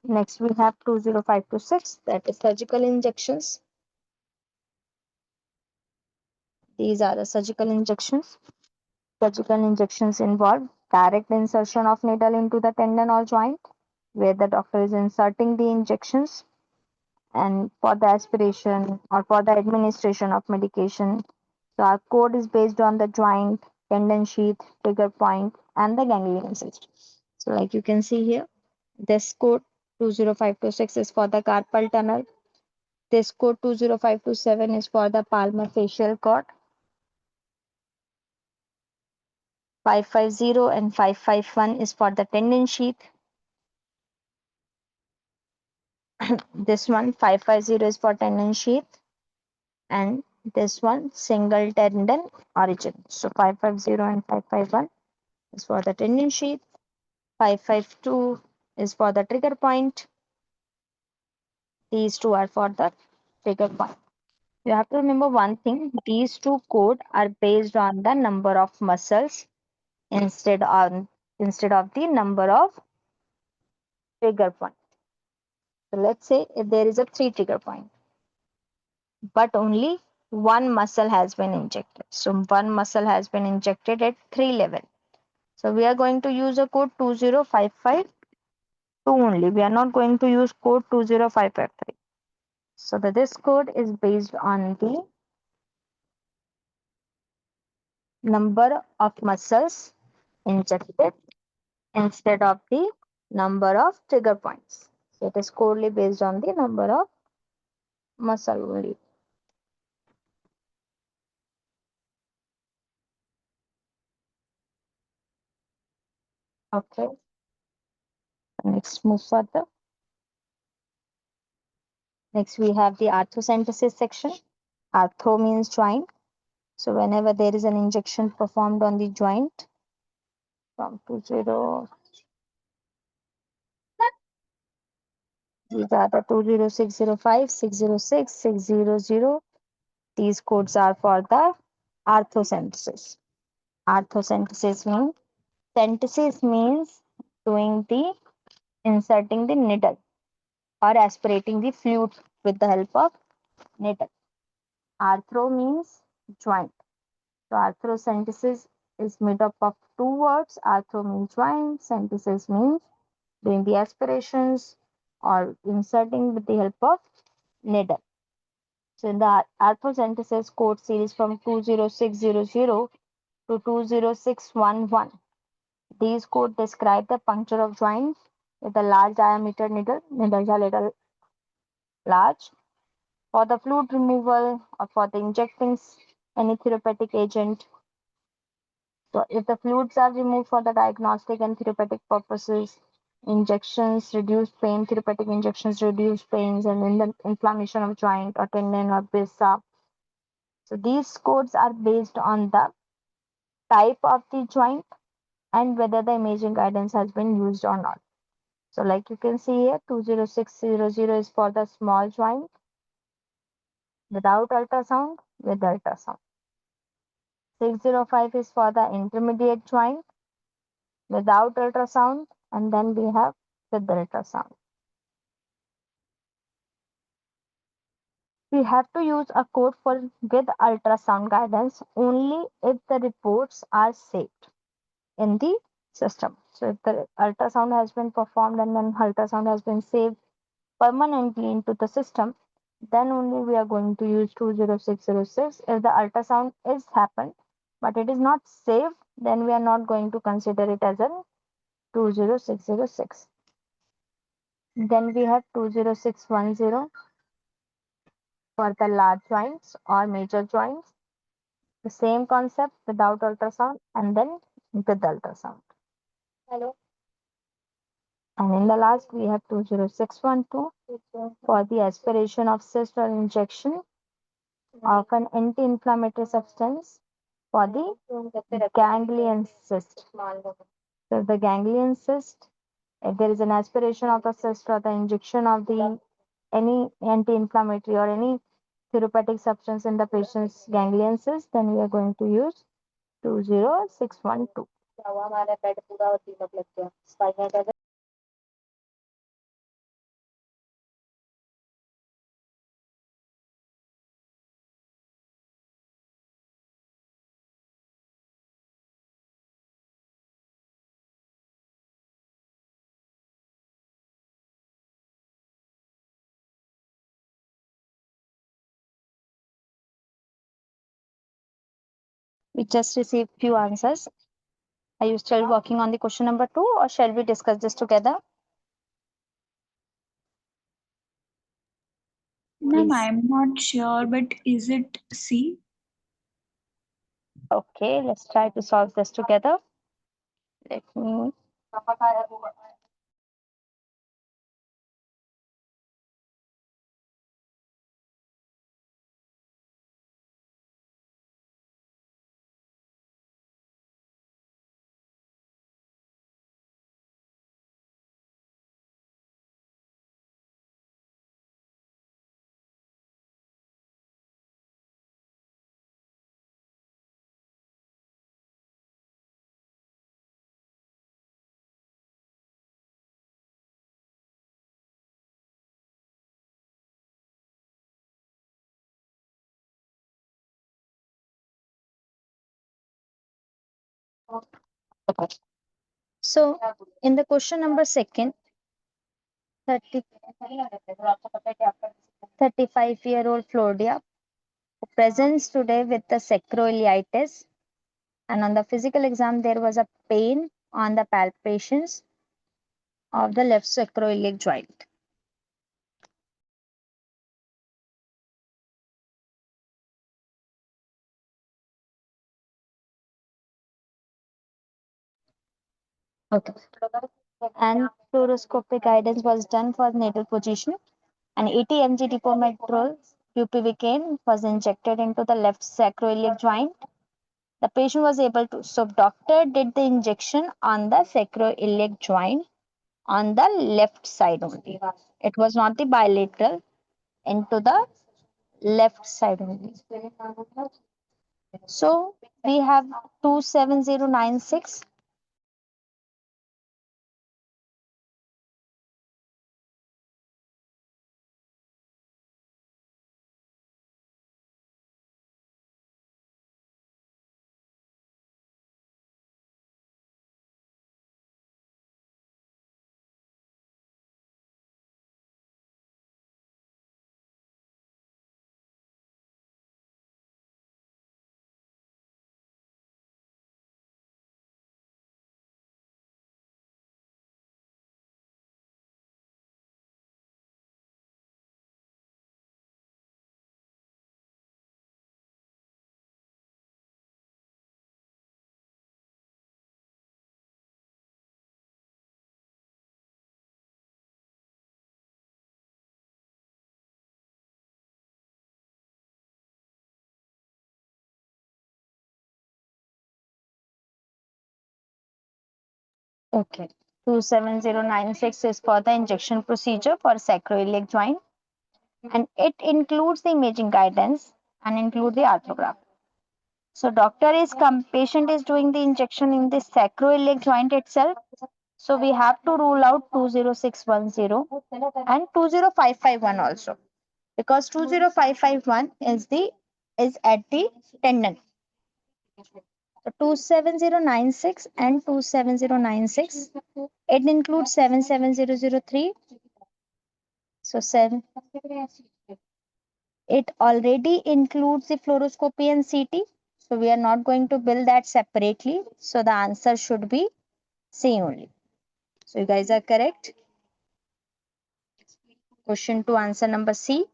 Next we have 20526, that is surgical injections. These are the surgical injections. Surgical injections involve direct insertion of needle into the tendon or joint where the doctor is inserting the injections and for the aspiration or for the administration of medication. So our code is based on the joint, tendon sheath, trigger point, and the ganglion system. So like you can see here, this code 20526 is for the carpal tunnel. This code 20527 is for the palmar fascial cord. 550 and 551 is for the tendon sheath. This one 550 is for tendon sheath, and this one single tendon origin. So 550 and 551 is for the tendon sheath. 552 is for the trigger point. These two are for the trigger point. You have to remember one thing, these two codes are based on the number of muscles instead of the number of trigger point. So let's say if there is a 3 trigger point, but only one muscle has been injected. So one muscle has been injected at 3 level. So we are going to use a code 20552 only. We are not going to use code 20553. So this code is based on the number of muscles injected instead of the number of trigger points. So it is codely based on the number of muscle only. Okay. Next, move further. Next, we have the arthrocentesis section. Arthro means joint. So whenever there is an injection performed on the joint from 20, these are the 20605, 606, 600. These codes are for the arthrocentesis. Arthrocentesis means doing the inserting the needle or aspirating the fluid with the help of needle. Arthro means joint. So arthrocentesis is made up of two words. Arthro means joint, centesis means doing the aspirations or inserting with the help of needle. So in the arthrocentesis code series from 20600 to 20611, these codes describe the puncture of joints with a large diameter needle, needles are little large, for the fluid removal or for the injecting any therapeutic agent. So if the fluids are removed for the diagnostic and therapeutic purposes, injections reduce pain, therapeutic injections reduce pains and in the inflammation of joint or tendon or bisa. So these codes are based on the type of the joint and whether the imaging guidance has been used or not. So like you can see here, 20600 is for the small joint without ultrasound, with ultrasound. 605 is for the intermediate joint without ultrasound, and then we have with ultrasound. We have to use a code for with ultrasound guidance only if the reports are saved in the system. So if the ultrasound has been performed and then ultrasound has been saved permanently into the system, then only we are going to use 20606. If the ultrasound is happened but it is not saved, then we are not going to consider it as a 20606. Then we have 20610 for the large joints or major joints. The same concept without ultrasound and then with ultrasound. Hello. And in the last, we have 20612 for the aspiration of cyst or injection of an anti-inflammatory substance for the ganglion cyst. So the ganglion cyst, if there is an aspiration of the cyst or the injection of the any anti-inflammatory or any therapeutic substance in the patient's ganglion cyst, then we are going to use 20612. We just received few answers. Are you still working on the question number 2 or shall we discuss this together? Ma'am, please. I'm not sure, but is it C? Okay, let's try to solve this together. Let me. Okay. So, in the question number second, 30, 35-year-old Flodia who presents today with the sacroiliitis, and on the physical exam there was a pain on the palpations of the left sacroiliac joint. Okay. And fluoroscopic guidance was done for natal position, and 80 mg dipometrol bupivacaine was injected into the left sacroiliac joint. The patient was able to. So, doctor did the injection on the sacroiliac joint on the left side only. It was not the bilateral, into the left side only. So, we have 27096. Okay. 27096 is for the injection procedure for sacroiliac joint, and it includes the imaging guidance and include the arthrograph. So doctor is patient is doing the injection in the sacroiliac joint itself. So we have to rule out 20610 and 20551 also, because 20551 is at the tendon. So 27096 and 27096. It includes 77003. So 7. It already includes the fluoroscopy and CT. So we are not going to bill that separately. So the answer should be C only. So you guys are correct. Question 2, answer number C.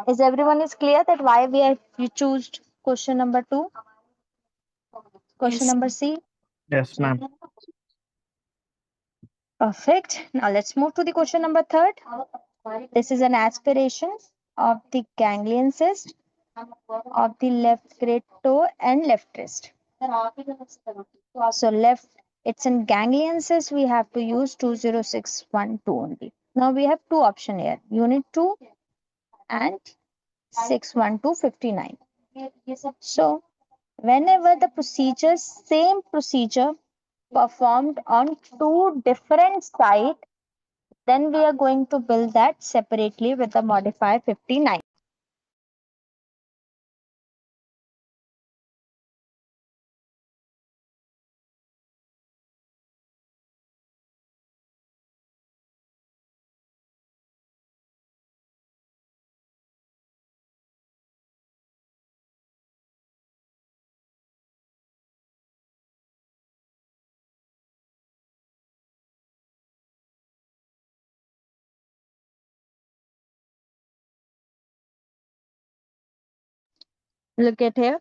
Is everyone is clear that why we choose question number 2? Question Yes. number C. Yes, ma'am. Perfect. Now let's move to the question number 3. This is an aspiration of the ganglion cyst of the left great toe and left wrist. So left, it's in ganglion cyst, we have to use 20612 only. Now we have two options here, unit 2 and 61259. So whenever the procedure, same procedure performed on two different sites, then we are going to build that separately with the modifier 59. Look at here.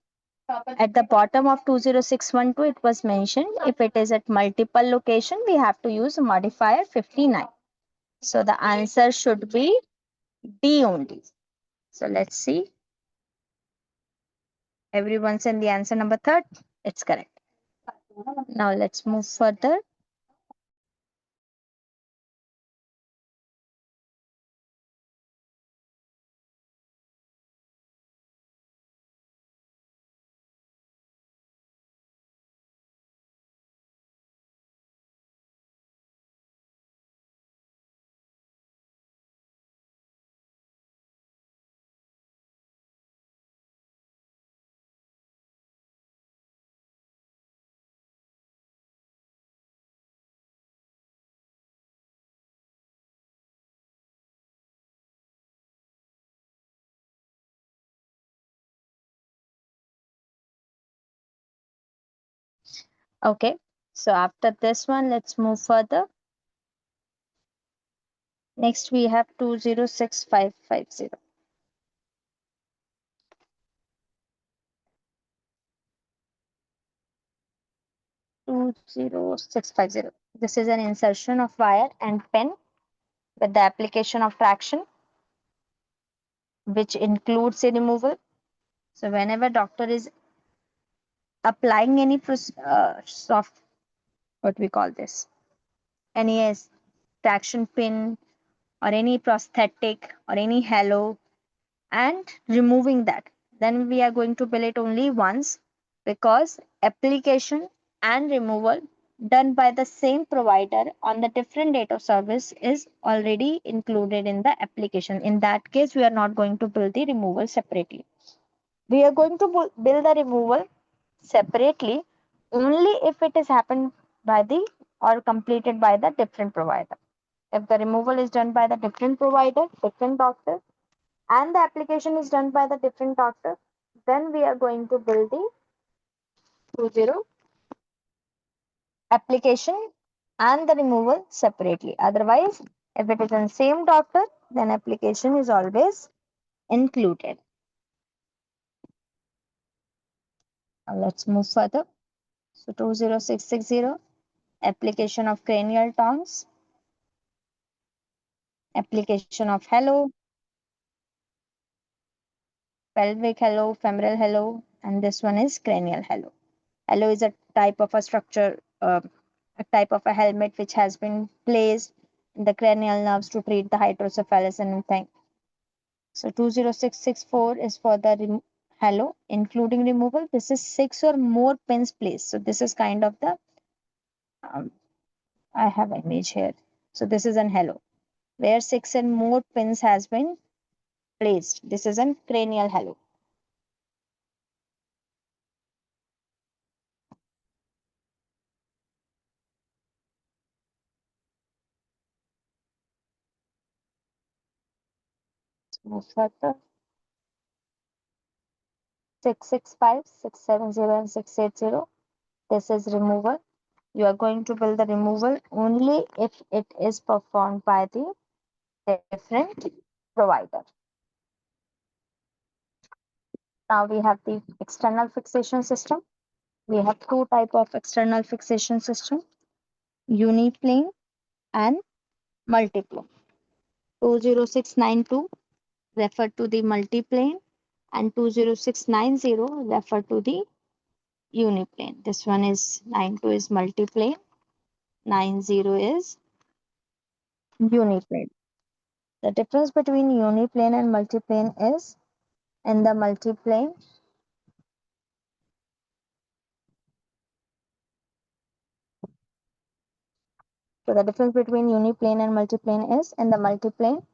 At the bottom of 20612, it was mentioned if it is at multiple location, we have to use modifier 59. So the answer should be D only. So let's see. Everyone send the answer number third. It's correct. Now let's move further. Okay. So after this one, let's move further. Next, we have 206550. 20650. This is an insertion of wire and pen with the application of traction, which includes a removal. So whenever doctor is applying any soft, what we call this, any traction pin or any prosthetic or any halo and removing that, then we are going to bill it only once, because application and removal done by the same provider on the different date of service is already included in the application. In that case, we are not going to bill the removal separately. We are going to bill the removal separately only if it is happened by the or completed by the different provider. If the removal is done by the different provider, different doctor, and the application is done by the different doctor, then we are going to bill the 20 application and the removal separately. Otherwise, if it is in same doctor, then application is always included. Now let's move further. So 20660, application of cranial tongs, application of halo, pelvic halo, femoral halo, and this one is cranial halo. Halo is a type of a structure, a type of a helmet which has been placed in the cranial nerves to treat the hydrocephalus and thing. So 20664 is for the halo, including removal. This is 6 or more pins placed. So this is kind of the, um, I have an image here. So this is an halo where 6 and more pins has been placed. This is an cranial halo. Move further. 665, 670, and 680. This is removal. You are going to build the removal only if it is performed by the different provider. Now we have the external fixation system. We have two type of external fixation system, uniplane and multiplane. 20692 refer to the multiplane and 20690 refer to the uniplane. This one is 92 is multiplane, 90 is uniplane. The difference between uniplane and multiplane is in the multiplane, so the difference between uniplane and multiplane is in the multiplane,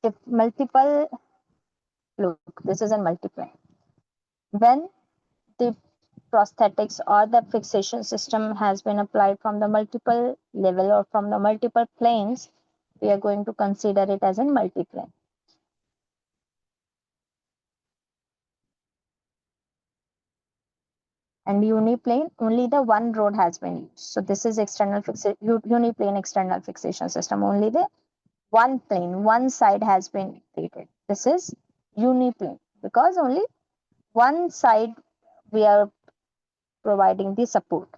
if multiple, look, this is a multiplane. When the prosthetics or the fixation system has been applied from the multiple level or from the multiple planes, we are going to consider it as a multiplane. And uniplane, only the one rod has been used. So this is external uniplane external fixation system. Only the one plane, one side has been treated. This is uniplane because only one side we are providing the support.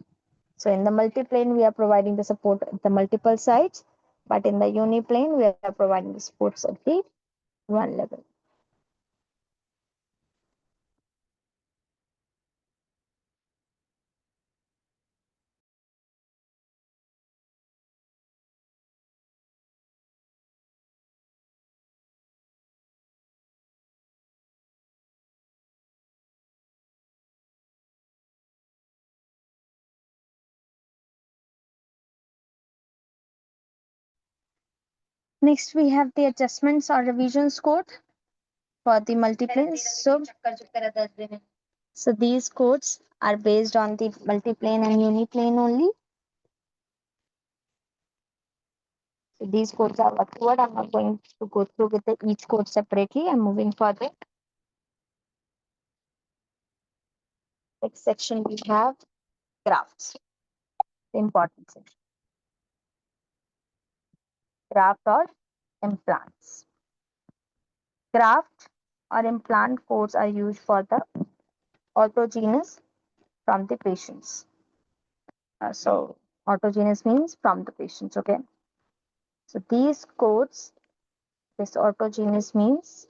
So in the multiplane, we are providing the support at the multiple sides, but in the uniplane, we are providing the supports at the one level. Next, we have the adjustments or revisions code for the multiplanes. So these codes are based on the multiplane and uniplane only. So these codes are word. I'm not going to go through with each code separately. I'm moving further. Next section we have grafts, the important section. Graft or implants. Graft or implant codes are used for the autogenous from the patients. So autogenous means from the patients, okay? So these codes, this autogenous means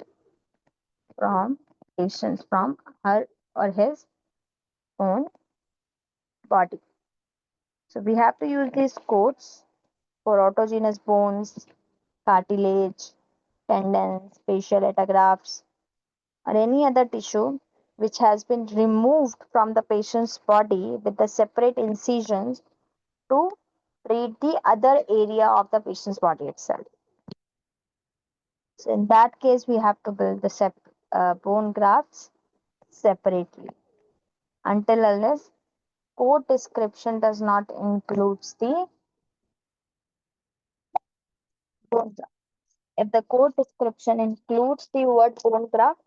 from patients, from her or his own body. So we have to use these codes for autogenous bones, cartilage, tendons, facial autografts, or any other tissue which has been removed from the patient's body with the separate incisions to treat the other area of the patient's body itself. So in that case, we have to build the bone grafts separately until unless code description does not include the bone graft. If the code description includes the word bone graft,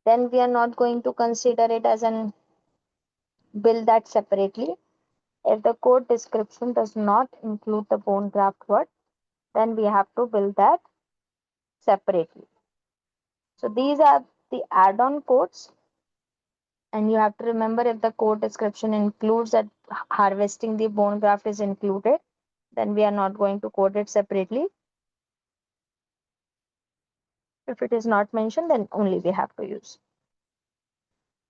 then we are not going to consider it as an build that separately. If the code description does not include the bone graft word, then we have to build that separately. So these are the add-on codes, and you have to remember if the code description includes that harvesting the bone graft is included, then we are not going to code it separately. If it is not mentioned, then only we have to use.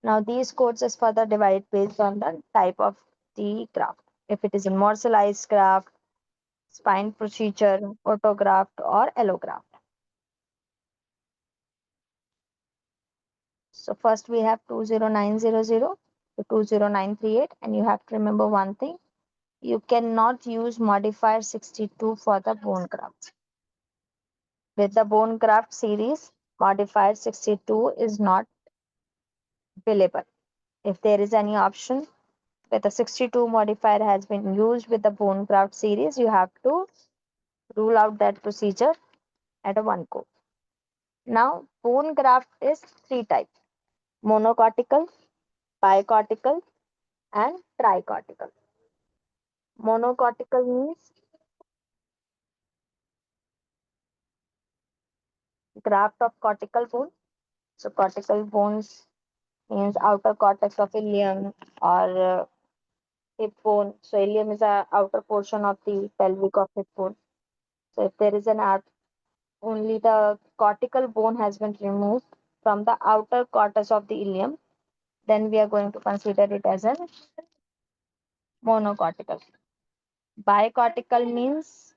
Now these codes is further divided based on the type of the graft. If it is a morselized graft, spine procedure, autograft, or allograft. So first we have 20900 to 20938, and you have to remember one thing. You cannot use modifier 62 for the bone graft. With the bone graft series, modifier 62 is not billable. If there is any option where the 62 modifier has been used with the bone graft series, you have to rule out that procedure at a one go. Now, bone graft is three types: monocortical, bicortical, and tricortical. Monocortical means graft of cortical bone. So, cortical bones means outer cortex of ilium or hip bone. So, ilium is a outer portion of the pelvic of hip bone. So, if there is an only the cortical bone has been removed from the outer cortex of the ilium, then we are going to consider it as a monocortical. Bicortical means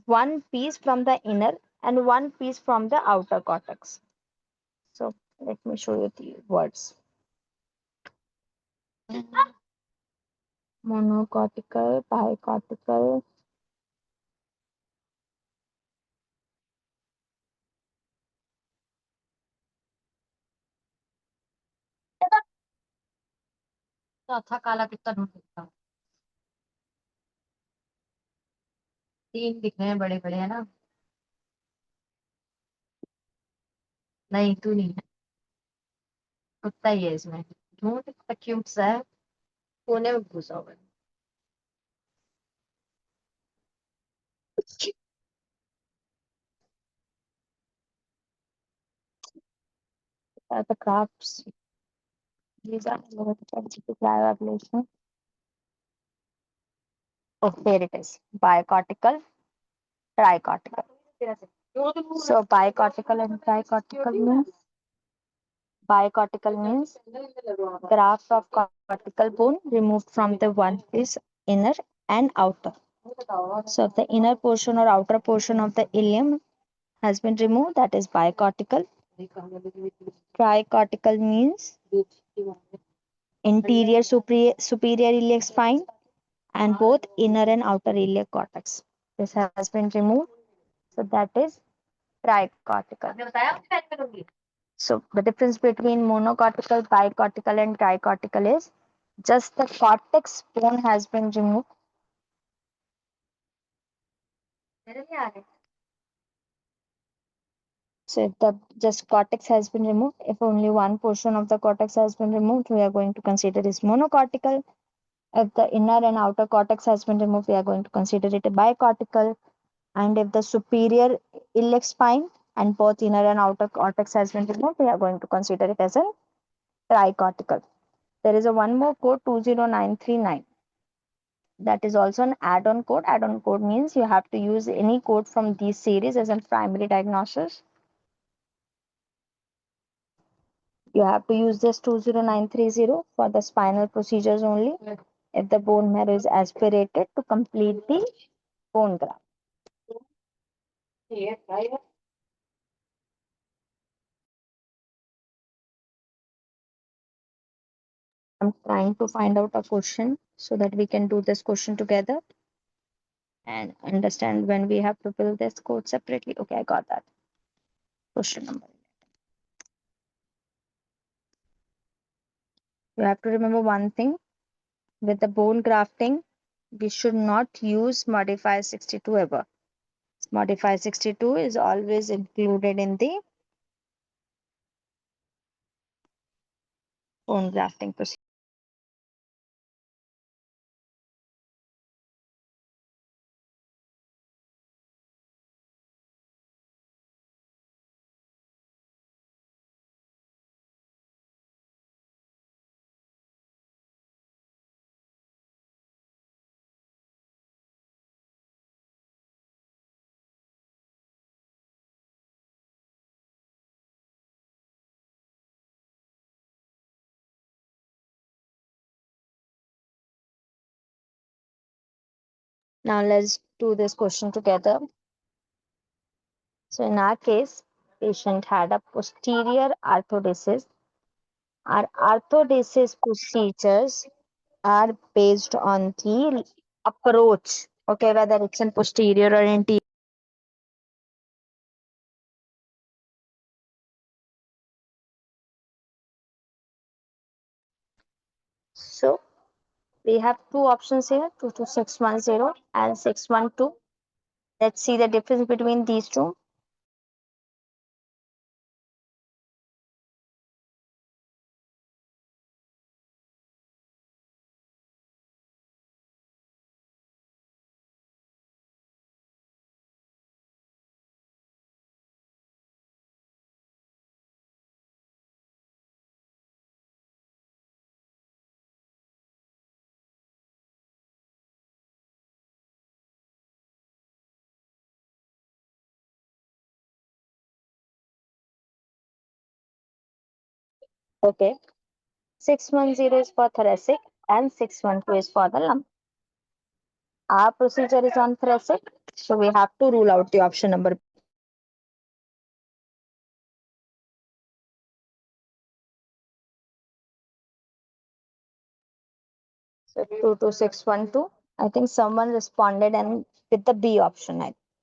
one piece from the inner and one piece from the outer cortex. So let me show you the words. Monocortical, bicortical. चौथा काला कितना ढूंढ सकता हूँ? तीन दिख रहे हैं बड़े बड़े, है ना? नहीं, तू नहीं है, कुत्ता ही है इसमें। ढूंढ, कितना क्यूट सा है, कोने में घुसा हुआ है। are the graphs. These are the sensitive cryoablation. Oh, here it is. Bicortical, tricortical. So bicortical and tricortical means bicortical means graft of cortical bone removed from the one is inner and outer. So if the inner portion or outer portion of the ilium has been removed, that is bicortical. Tricortical means interior superior iliac spine and both inner and outer iliac cortex. This has been removed. So that is tricortical. So the difference between monocortical, bicortical, and tricortical is just the cortex bone has been removed. So if the just cortex has been removed, if only one portion of the cortex has been removed, we are going to consider it monocortical. If the inner and outer cortex has been removed, we are going to consider it a bicortical. And if the superior iliac spine and both inner and outer cortex has been removed, we are going to consider it as a tricortical. There is a one more code 20939. That is also an add-on code. Add-on code means you have to use any code from these series as a primary diagnosis. You have to use this 20930 for the spinal procedures only if the bone marrow is aspirated to complete the bone graft. I'm trying to find out a question so that we can do this question together and understand when we have to fill this code separately. Okay, I got that. Question number. You have to remember one thing with the bone grafting, we should not use modify 62 ever. Modify 62 is always included in the bone grafting procedure. Now let's do this question together. So in our case, patient had a posterior arthrodesis. Our arthrodesis procedures are based on the approach. Okay, whether it's in posterior or anterior. So we have two options here, 22610 and 612. Let's see the difference between these two. Okay, 610 is for thoracic and 612 is for the lump. Our procedure is on thoracic, so we have to rule out the option number. So 22612. I think someone responded and with the B option.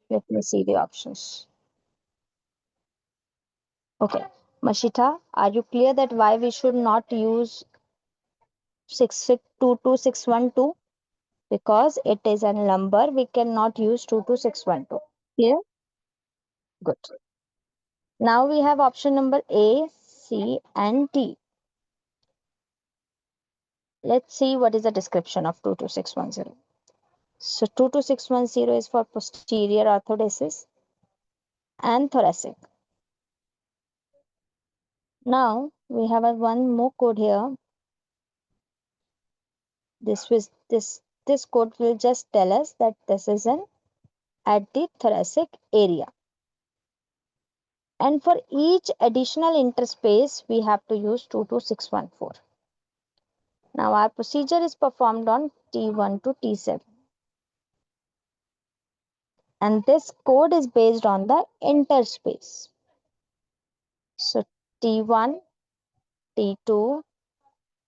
Let me see the options. Okay, Mashita, are you clear that why we should not use 22612? Because it is a number, we cannot use 22612. Clear? Good. Now we have option number A, C, and D. Let's see what is the description of 22610. So 22610 is for posterior arthrodesis and thoracic. Now we have a one more code here. This code will just tell us that this is an at the thoracic area. And for each additional interspace, we have to use 22614. Now our procedure is performed on T1 to T7. And this code is based on the interspace. So T1, T2,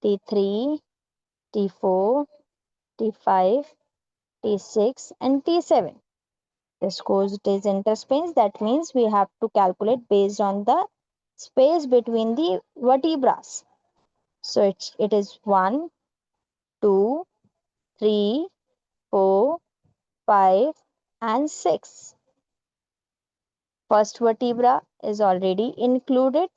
T3, T4, T5, T6, and T7. This code is interspace. That means we have to calculate based on the space between the vertebrae. So it is 1, 2, 3, 4, 5, and 6. First vertebra is already included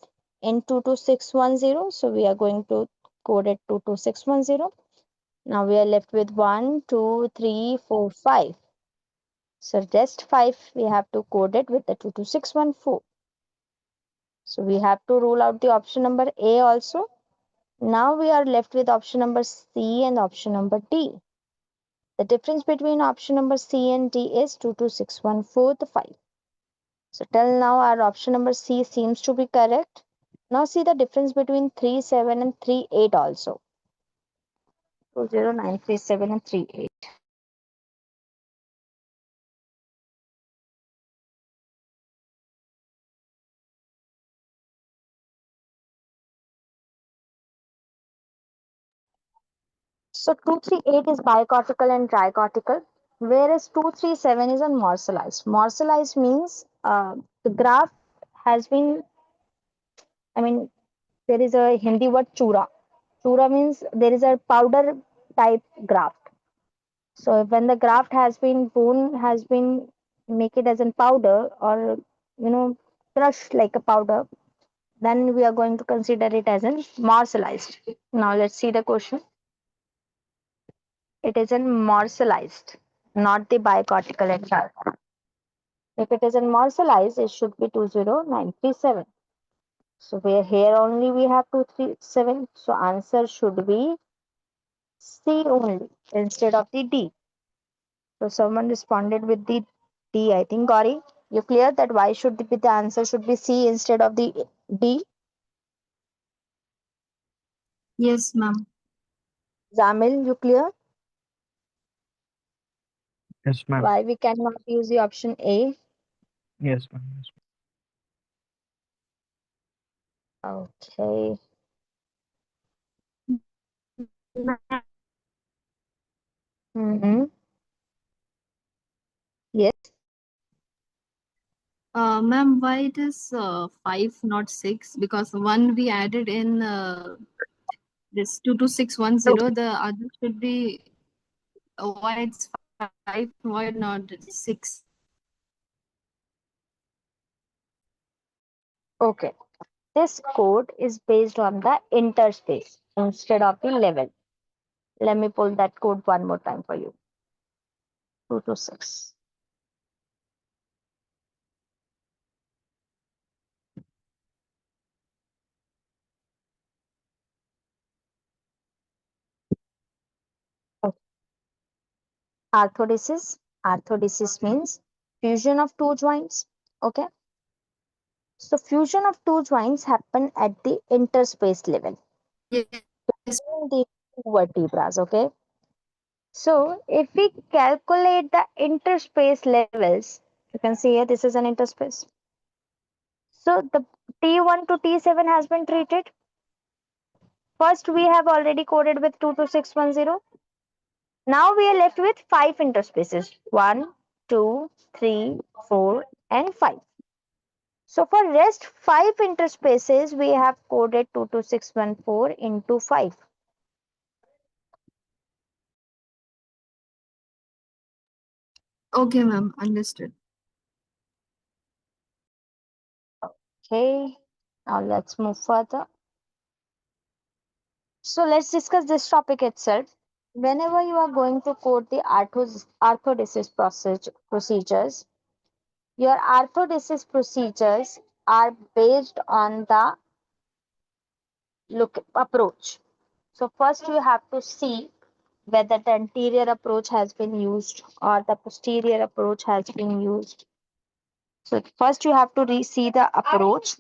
in 22610. So we are going to code it 22610. Now we are left with 1, 2, 3, 4, 5. So rest 5 we have to code it with the 22614. So we have to rule out the option number A also. Now we are left with option number C and option number D. The difference between option number C and D is 22614. So till now our option number C seems to be correct. Now see the difference between 37 and 38 also. 20937 and 38. So 238 is bicortical and tricortical, whereas 237 is unmoralized. Moralized means the graph has been, I mean, there is a Hindi word chura. Chura means there is a powder type graft. So when the graft has been bone has been make it as a powder or crushed like a powder, then we are going to consider it as an moralized. Now let's see the question. It is in moralized, not the bicortical itself. If it is in moralized, it should be 20937. So where here only we have 237. So answer should be C only instead of the D. So someone responded with the D. I think Gauri, you clear that why should the answer should be C instead of the D? Yes, ma'am. Zamil, you clear Yes, ma'am. why we cannot use the option A? Yes, ma'am. Yes, Okay. Mm-hmm. Yes. Ma'am, why it is 5, not 6? Because one we added in this 22610, the other should be why it's 5, why not 6? Okay. This code is based on the interspace instead of the level. Let me pull that code one more time for you. 226. Okay. Arthrodesis. Arthrodesis means fusion of two joints. Okay. So fusion of two joints happen at the interspace level Yes. between the two vertebrae. Okay. So if we calculate the interspace levels, you can see here this is an interspace. So the T1 to T7 has been treated. First, we have already coded with 22610. Now we are left with 5 interspaces 1, 2, 3, 4, and 5. So for rest 5 interspaces, we have coded 22614 into 5. Okay, ma'am. Understood. Okay, now let's move further. So let's discuss this topic itself. Whenever you are going to code the arthrodesis procedures, your arthrodesis procedures are based on the look approach. So first you have to see whether the anterior approach has been used or the posterior approach has been used. So first you have to see the approach.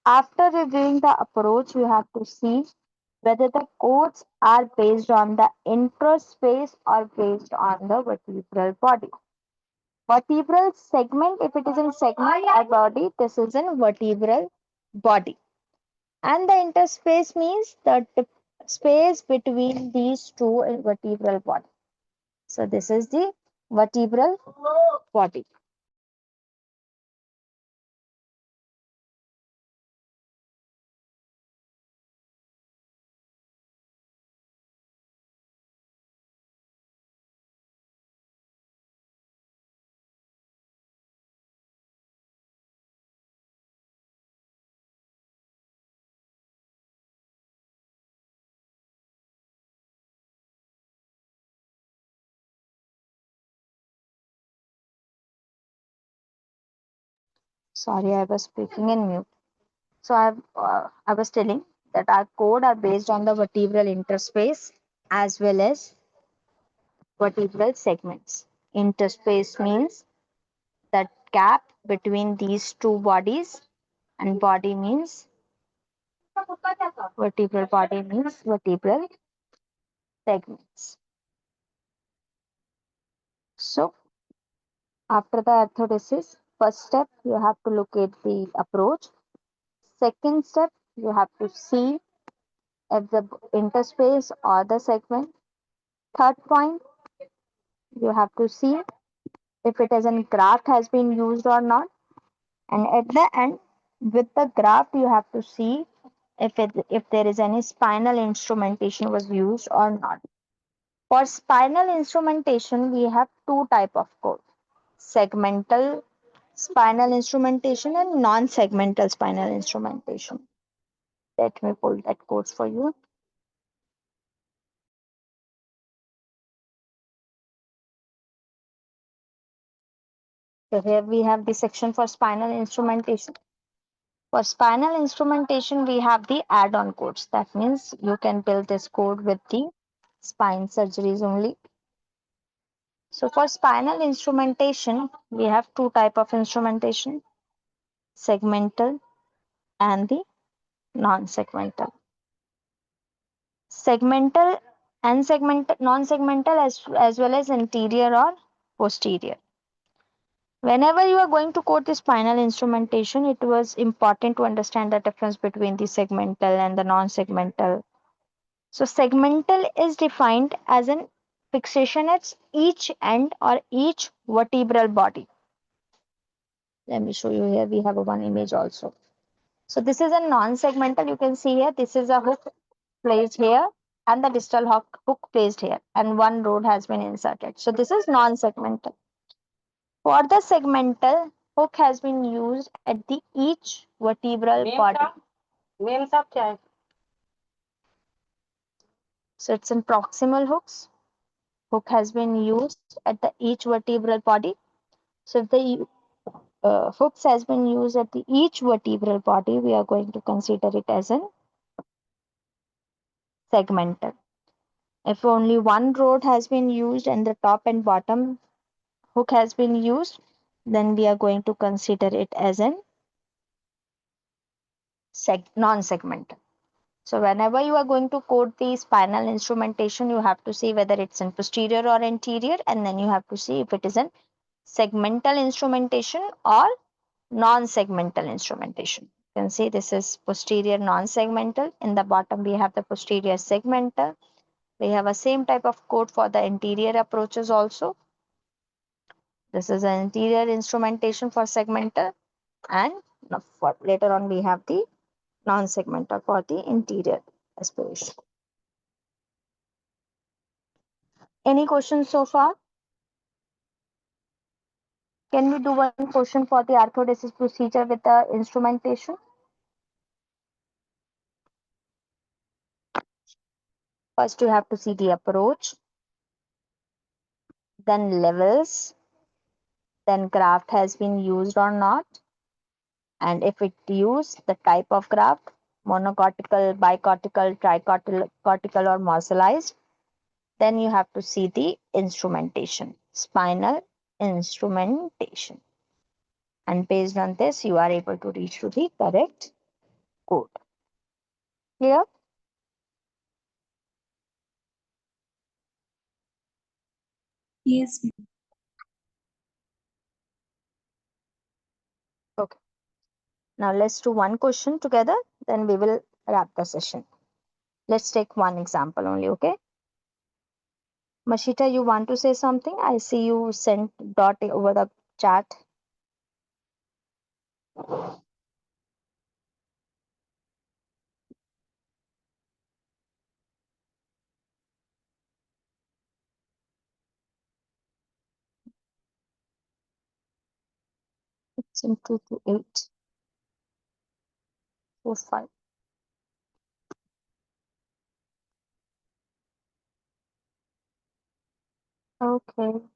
After reviewing the approach, you have to see whether the codes are based on the interspace or based on the vertebral body. Vertebral segment, if it is in segment or body, this is in vertebral body. And the interspace means the space between these two vertebral body. So this is the vertebral body. Sorry, I was speaking in mute. So I was telling that our code are based on the vertebral interspace as well as vertebral segments. Interspace means the gap between these two bodies, and body means vertebral body means vertebral segments. So after the orthodesis, first step you have to locate the approach. Second step you have to see if the interspace or the segment. Third point, you have to see if it is an graft has been used or not. And at the end, with the graft, you have to see if there is any spinal instrumentation was used or not. For spinal instrumentation, we have two type of code: segmental spinal instrumentation and non-segmental spinal instrumentation. Let me pull that codes for you. So here we have the section for spinal instrumentation. For spinal instrumentation, we have the add-on codes. That means you can build this code with the spine surgeries only. So for spinal instrumentation, we have two type of instrumentation: segmental and the non-segmental. Segmental and non-segmental as well as anterior or posterior. Whenever you are going to code the spinal instrumentation, it was important to understand the difference between the segmental and the non-segmental. So segmental is defined as an fixation at each end or each vertebral body. Let me show you here. We have one image also. So this is a non-segmental. You can see here, this is a hook placed here and the distal hook placed here, and one rod has been inserted. So this is non-segmental. For the segmental, hook has been used at the each vertebral body. So it's in proximal hooks. Hook has been used at the each vertebral body. So if the hooks has been used at the each vertebral body, we are going to consider it as an segmental. If only one rod has been used and the top and bottom hook has been used, then we are going to consider it as an non-segmental. So whenever you are going to code the spinal instrumentation, you have to see whether it's in posterior or anterior, and then you have to see if it is an segmental instrumentation or non-segmental instrumentation. You can see this is posterior non-segmental. In the bottom, we have the posterior segmental. We have a same type of code for the anterior approaches also. This is an anterior instrumentation for segmental, and for later on we have the non-segmental for the interior aspiration. Any questions so far? Can we do one question for the orthodesis procedure with the instrumentation? First, you have to see the approach, then levels, then graft has been used or not, and if it used, the type of graft, monocortical, bicortical, tricortical, or mosalized. Then you have to see the instrumentation, spinal instrumentation. And based on this, you are able to reach to the correct code. Clear? Yes, ma'am. Okay. Now let's do one question together, then we will wrap the session. Let's take one example only, okay? Mashita, you want to say something? I see you sent dot over the chat. It's in 22845. Okay.